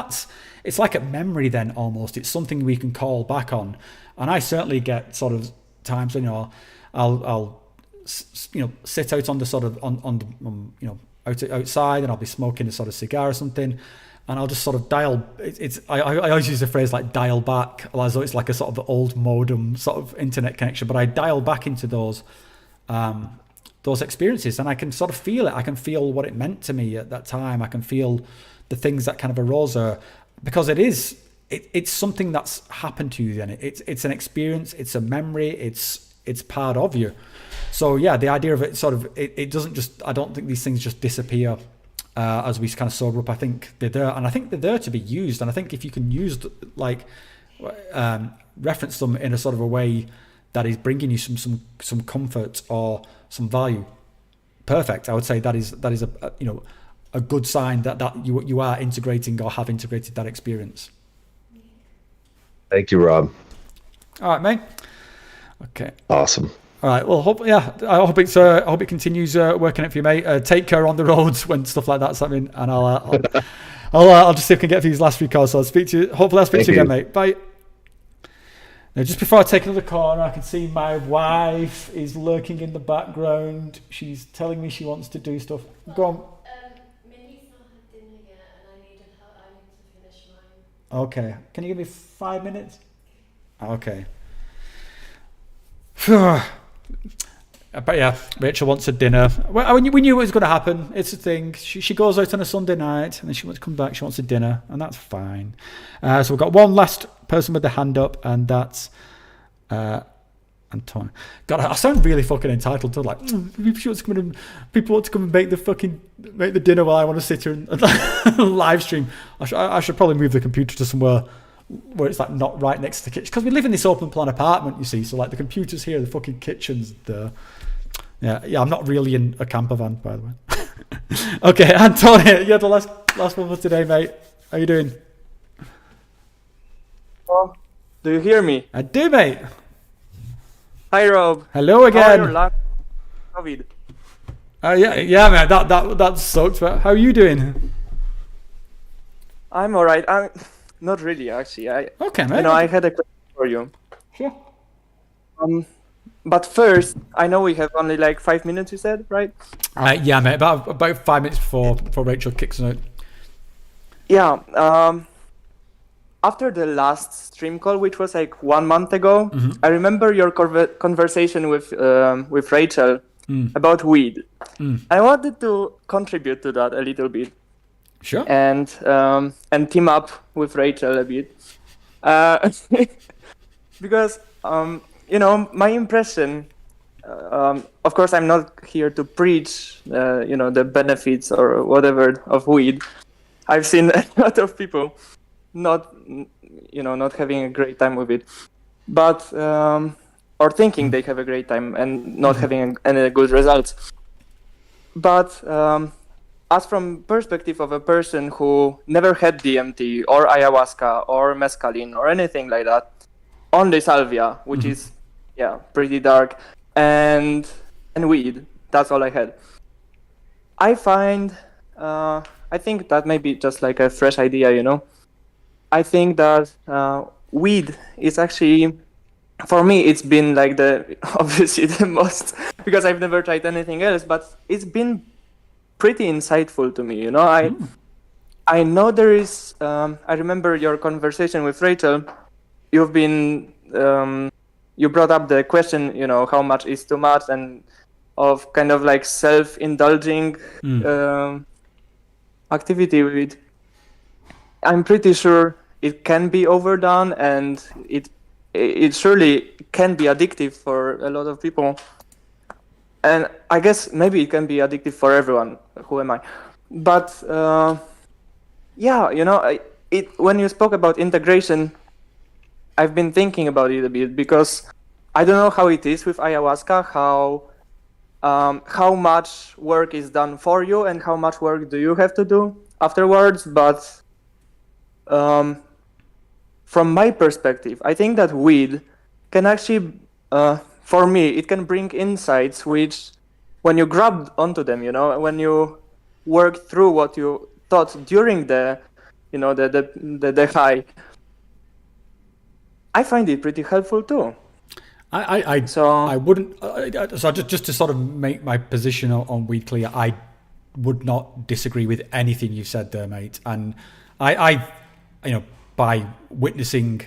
it's like a memory then almost. It's something we can call back on. And I certainly get sort of times when, I'll sit out on the sort of on the outside, and I'll be smoking a sort of cigar or something, and I'll just sort of dial. I always use the phrase like dial back, as though it's like a sort of old modem sort of internet connection. But I dial back into those experiences, and I can sort of feel it. I can feel what it meant to me at that time. I can feel the things that kind of arose there, because it's something that's happened to you. Then it's an experience. It's a memory. It's part of you. So yeah, the idea of it sort of it doesn't just. I don't think these things just disappear as we kind of sober up. I think they're there, and I think they're there to be used. And I think if you can use reference them in a sort of a way that is bringing you some comfort or some value, perfect. I would say that is a good sign that you are integrating or have integrated that experience. Thank you, Rob. All right, mate. Okay. Awesome. All right. Well, I hope it continues working out for you, mate. Take care on the roads when stuff like that's happening, and I'll just see if I can get through these last few calls. So I'll speak to you. Hopefully, I'll speak to you again, mate. Bye. Now, just before I take another corner, I can see my wife is lurking in the background. She's telling me she wants to do stuff. Go on. Minnie's not had dinner yet, and I need to finish mine. Okay. Can you give me 5 minutes? Okay. But yeah, Rachel wants a dinner. Well, we knew it was going to happen. It's a thing. She goes out on a Sunday night, and then she wants to come back. She wants a dinner, and that's fine. So we've got one last person with the hand up, and that's Anton. God, I sound really fucking entitled to people want to come and make the dinner while I want to sit here and live stream. I should probably move the computer to somewhere where it's like not right next to the kitchen, because we live in this open plan apartment, you see, so like the computer's here, the fucking kitchen's there. Yeah, I'm not really in a camper van, by the way. Okay, Antonio, you're the last one for today, mate. How you doing? Oh, do you hear me? I do, mate. Hi, Rob. Hello again. How are your lungs? COVID. Yeah, man. That sucks. But how are you doing? I'm alright. I'm not really, actually. Okay, man. I had a question for you. Sure. But first, I know we have only like 5 minutes. You said, right? Yeah, mate. About 5 minutes before Rachel kicks us out. Yeah. After the last stream call, which was like 1 month ago, I remember your conversation with Rachel about weed. I wanted to contribute to that a little bit. Sure. And team up with Rachel a bit, because my impression. Of course, I'm not here to preach, the benefits or whatever of weed. I've seen a lot of people not having a great time with it, but or thinking they have a great time and not having any good results. But as from perspective of a person who never had DMT or ayahuasca or mescaline or anything like that, only salvia, which is pretty dark, and weed. That's all I had. I think that may be just like a fresh idea, I think that weed is actually, for me, it's been like obviously the most, because I've never tried anything else, but it's been pretty insightful to me, I know there is, I remember your conversation with Rachel, you've been, you brought up the question, how much is too much, and of kind of like self-indulging activity with it. I'm pretty sure it can be overdone, and it surely can be addictive for a lot of people. And I guess maybe it can be addictive for everyone. Who am I? But when you spoke about integration, I've been thinking about it a bit, because I don't know how it is with ayahuasca, how much work is done for you and how much work do you have to do afterwards. But from my perspective, I think that weed can actually, for me, it can bring insights which, when you grab onto them, when you work through what you thought during the high, I find it pretty helpful too. I wouldn't. So just to sort of make my position on weed clear, I would not disagree with anything you said there, mate. And I by witnessing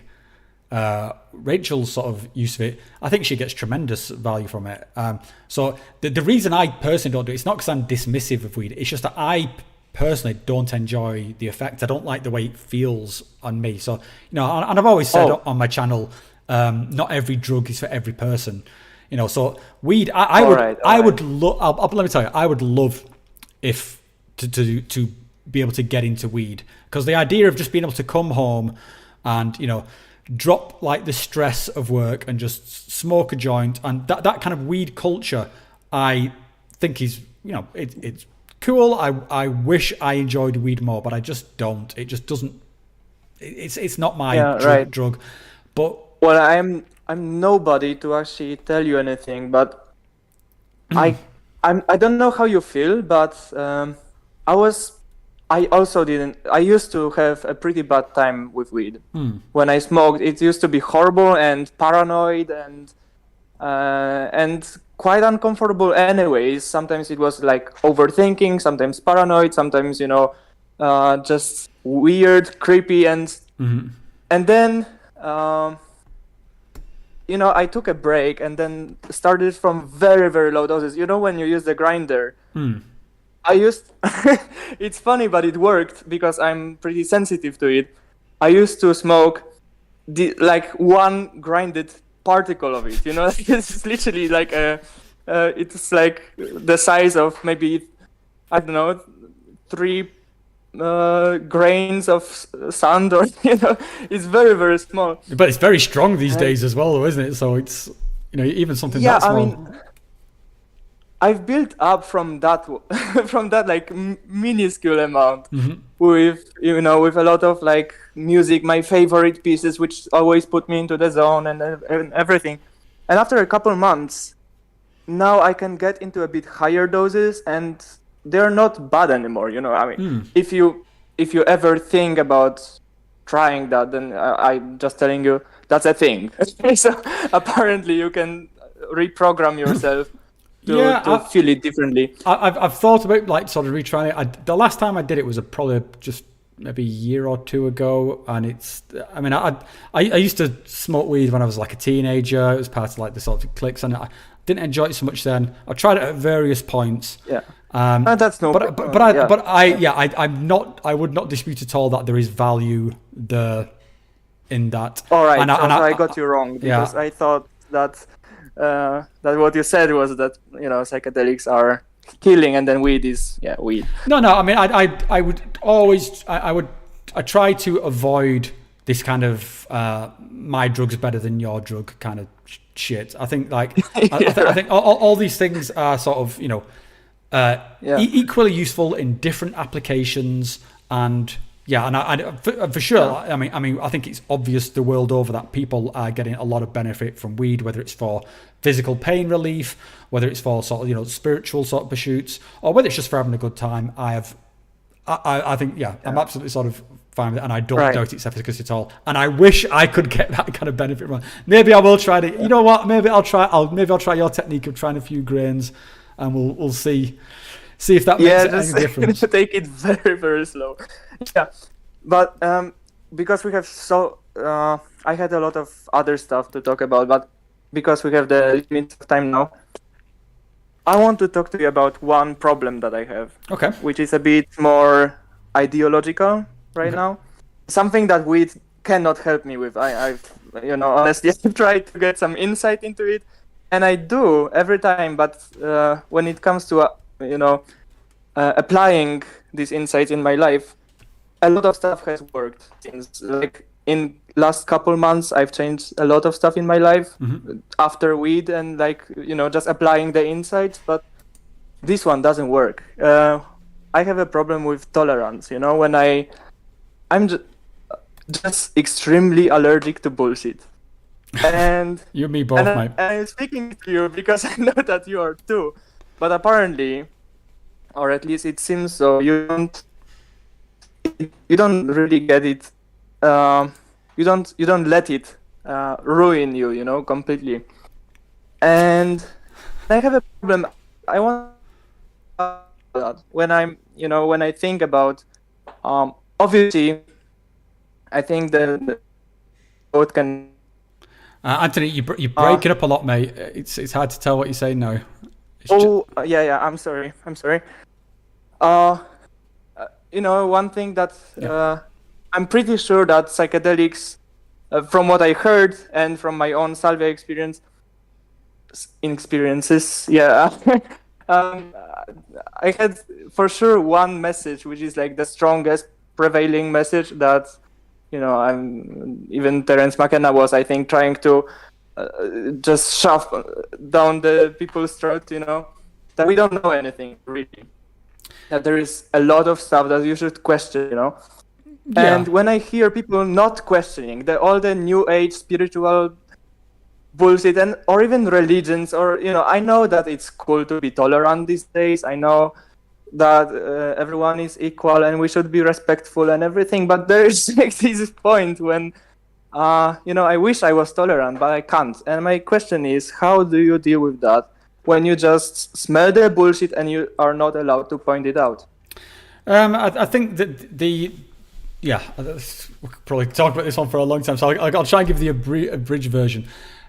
Rachel's sort of use of it, I think she gets tremendous value from it. So the reason I personally don't do it, it's not because I'm dismissive of weed. It's just that I personally don't enjoy the effect. I don't like the way it feels on me. So and I've always said on my channel, not every drug is for every person. So weed. I would love. Let me tell you, I would love if to be able to get into weed, because the idea of just being able to come home and drop like the stress of work and just smoke a joint, and that kind of weed culture, I think is it's cool. I wish I enjoyed weed more, but I just don't. It just doesn't. It's not my drug. But I'm nobody to actually tell you anything, but I don't know how you feel, but I also didn't. I used to have a pretty bad time with weed. When I smoked, it used to be horrible and paranoid and quite uncomfortable anyways. Sometimes it was like overthinking, sometimes paranoid, sometimes just weird, creepy, and then I took a break and then started from very, very low doses. When you use the grinder, I used it's funny, but it worked because I'm pretty sensitive to it. I used to smoke one grinded particle of it. It's literally like it's like the size of maybe, I don't know, 3 grains of sand, or it's very, very small. But it's very strong these days as well, though, isn't it? So it's even something that small. I mean, I've built up from that like minuscule amount with with a lot of like music, my favorite pieces, which always put me into the zone and everything. And after a couple months, now I can get into a bit higher doses, and they're not bad anymore. I mean, if you ever think about trying that, then I'm just telling you that's a thing. So apparently you can reprogram yourself to feel it differently. I've thought about like sort of retrying it. The last time I did it was probably just maybe a year or two ago, and I used to smoke weed when I was like a teenager. It was part of like the sort of cliques, and I didn't enjoy it so much then. I tried it at various points. Yeah. That's no. I'm not. I would not dispute at all that there is value there in that. All right. I got you wrong, because I thought that what you said was that psychedelics are killing, and then weed is weed. No. I mean, I would always. I try to avoid this kind of my drug's better than your drug kind of shit. I think like I think all these things are sort of equally useful in different applications, and for sure. I mean, I think it's obvious the world over that people are getting a lot of benefit from weed, whether it's for physical pain relief, whether it's for sort of spiritual sort of pursuits, or whether it's just for having a good time. I think I'm absolutely sort of fine with it, and I don't doubt its efficacy at all. And I wish I could get that kind of benefit from it. Maybe I will try it. You know what? Maybe I'll try your technique of trying a few grains, and we'll see if that makes any difference. Take it very, very slow. Yeah, but because we have I had a lot of other stuff to talk about, but because we have the limit of time now, I want to talk to you about one problem that I have. Okay. Which is a bit more ideological right now. Something that weed cannot help me with. I've honestly I've tried to get some insight into it, and I do every time. But when it comes to applying these insights in my life, a lot of stuff has worked. Since like in last couple months, I've changed a lot of stuff in my life after weed, and just applying the insights. But this one doesn't work. I have a problem with tolerance. When I'm just extremely allergic to bullshit. And you and me both, mate. I'm speaking to you because I know that you are too. But apparently, or at least it seems so. You don't really get it. You don't let it ruin you, completely. And I have a problem. I want that when I think about, obviously, I think that both can. Anthony, you're breaking up a lot, mate. It's hard to tell what you're saying now. Yeah. I'm sorry. One thing that I'm pretty sure that psychedelics, from what I heard and from my own Salvia experiences, I had for sure one message, which is like the strongest prevailing message that, even Terence McKenna was, I think, trying to just shove down the people's throat, that we don't know anything really. That there is a lot of stuff that you should question, Yeah. And when I hear people not questioning all the new age spiritual bullshit or even religions, or I know that it's cool to be tolerant these days. I know that everyone is equal and we should be respectful and everything, but there is like this point when I wish I was tolerant, but I can't. And my question is, how do you deal with that when you just smell the bullshit and you are not allowed to point it out? I think that we could probably talk about this one for a long time, so I'll try and give the abridged version.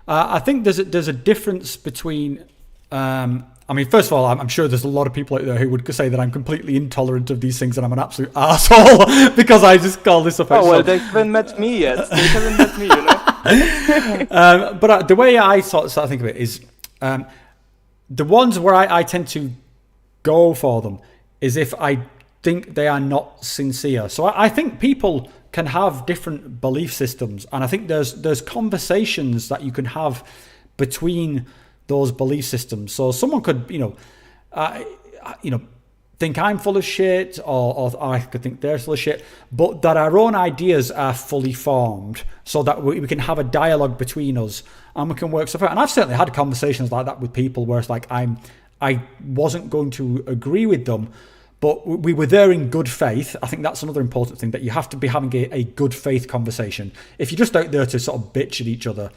I think there's a difference between. First of all, I'm sure there's a lot of people out there who would say that I'm completely intolerant of these things and I'm an absolute asshole because I just call this stuff out. Oh, well, they haven't met me yet. But the way I sort of think of it is, the ones where I tend to go for them is if I think they are not sincere. So I think people can have different belief systems, and I think there's conversations that you can have between those belief systems. So someone could, think I'm full of shit, or I could think they're full of shit, but that our own ideas are fully formed, so that we can have a dialogue between us and we can work stuff out. And I've certainly had conversations like that with people where it's like I wasn't going to agree with them, but we were there in good faith. I think that's another important thing, that you have to be having a good faith conversation. If you're just out there to sort of bitch at each other,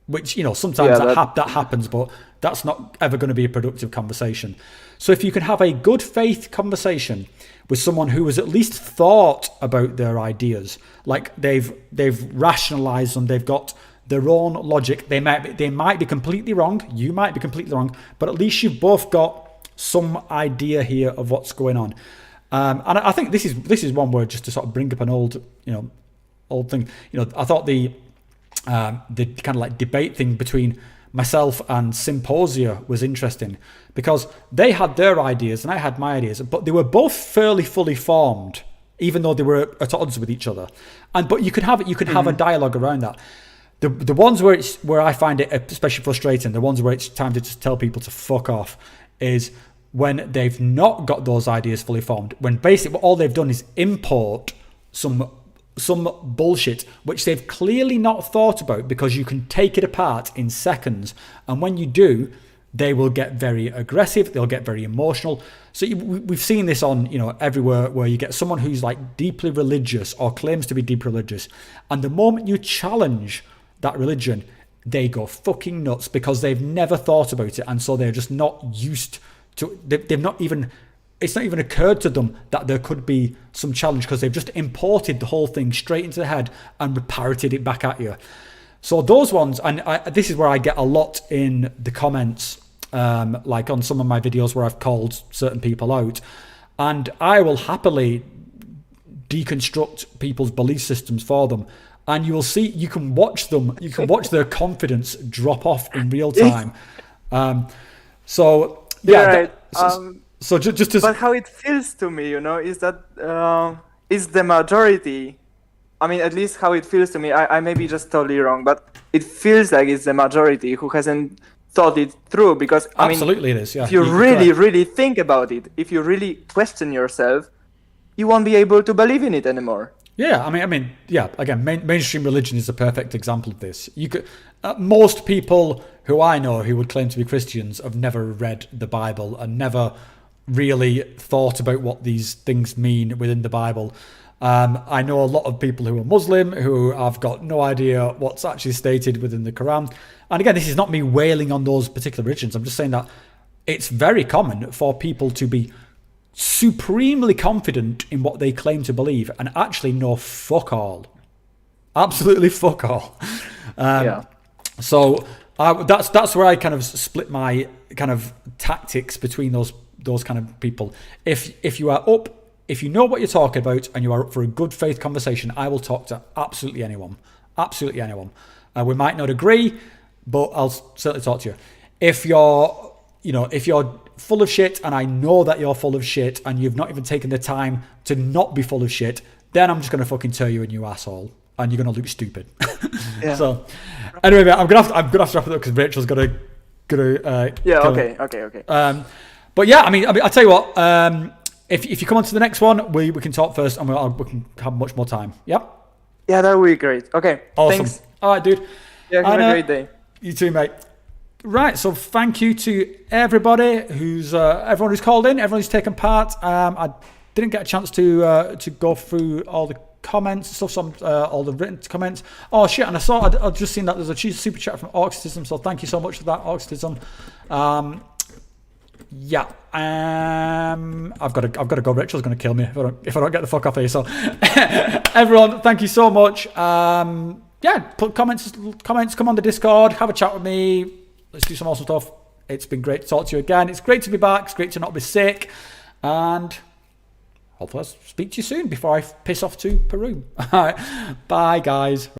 which, sometimes that happens, but that's not ever going to be a productive conversation. So if you can have a good faith conversation with someone who has at least thought about their ideas, like they've rationalized them, they've got their own logic, they might be completely wrong, you might be completely wrong, but at least you've both got some idea here of what's going on. And I think this is one word, just to sort of bring up an old thing. I thought the kind of like debate thing between myself and Symposia was interesting, because they had their ideas and I had my ideas, but they were both fairly fully formed, even though they were at odds with each other. But you could have a dialogue around that. The ones where I find it especially frustrating, the ones where it's time to just tell people to fuck off, is when they've not got those ideas fully formed, when basically all they've done is import some bullshit which they've clearly not thought about, because you can take it apart in seconds, and when you do, they will get very aggressive, they'll get very emotional. So we've seen this on everywhere, where you get someone who's like deeply religious or claims to be deeply religious, and the moment you challenge that religion, they go fucking nuts, because they've never thought about it, and so they're just not used to. It's not even occurred to them that there could be some challenge, because they've just imported the whole thing straight into their head and parroted it back at you. So those ones, and this is where I get a lot in the comments, like on some of my videos where I've called certain people out, and I will happily deconstruct people's belief systems for them. And you will see, you can watch their confidence drop off in real time. So just to... But how it feels to me, is that is the majority. I mean, at least how it feels to me. I may be just totally wrong, but it feels like it's the majority who hasn't thought it through. Because absolutely it is. Yeah. If you really think about it, if you really question yourself, you won't be able to believe in it anymore. Yeah, Again, mainstream religion is a perfect example of this. You could, most people who I know who would claim to be Christians have never read the Bible and never really thought about what these things mean within the Bible. I know a lot of people who are Muslim who have got no idea what's actually stated within the Quran. And again, this is not me wailing on those particular religions. I'm just saying that it's very common for people to be supremely confident in what they claim to believe and actually know fuck all. Absolutely fuck all. So that's where I kind of split my kind of tactics between those kind of people. If you are up, if you know what you're talking about and you are up for a good faith conversation, I will talk to absolutely anyone. Absolutely anyone. We might not agree, but I'll certainly talk to you. If you're full of shit and I know that you're full of shit and you've not even taken the time to not be full of shit, then I'm just going to fucking turn you in, you asshole. And you're going to look stupid. Yeah. So, anyway, mate, I'm gonna have to wrap it up because Rachel's got to. Okay. But yeah, I mean, I'll tell you what. If you come on to the next one, we can talk first, and we can have much more time. Yep. Yeah, that would be great. Okay. Awesome. Thanks. All right, dude. Yeah, have a great day. You too, mate. Right. So thank you to everybody everyone who's called in, everyone who's taken part. I didn't get a chance to go through all the comments and stuff, all the written comments. Oh shit! And I've just seen that there's a super chat from Auxism, so thank you so much for that, Auxism. I've got to go. Rachel's going to kill me if I don't get the fuck off here. So everyone, thank you so much. Put comments. Come on the Discord, have a chat with me. Let's do some awesome stuff. It's been great to talk to you again. It's great to be back. It's great to not be sick, and hopefully I'll speak to you soon before I piss off to Peru. All right. Bye, guys.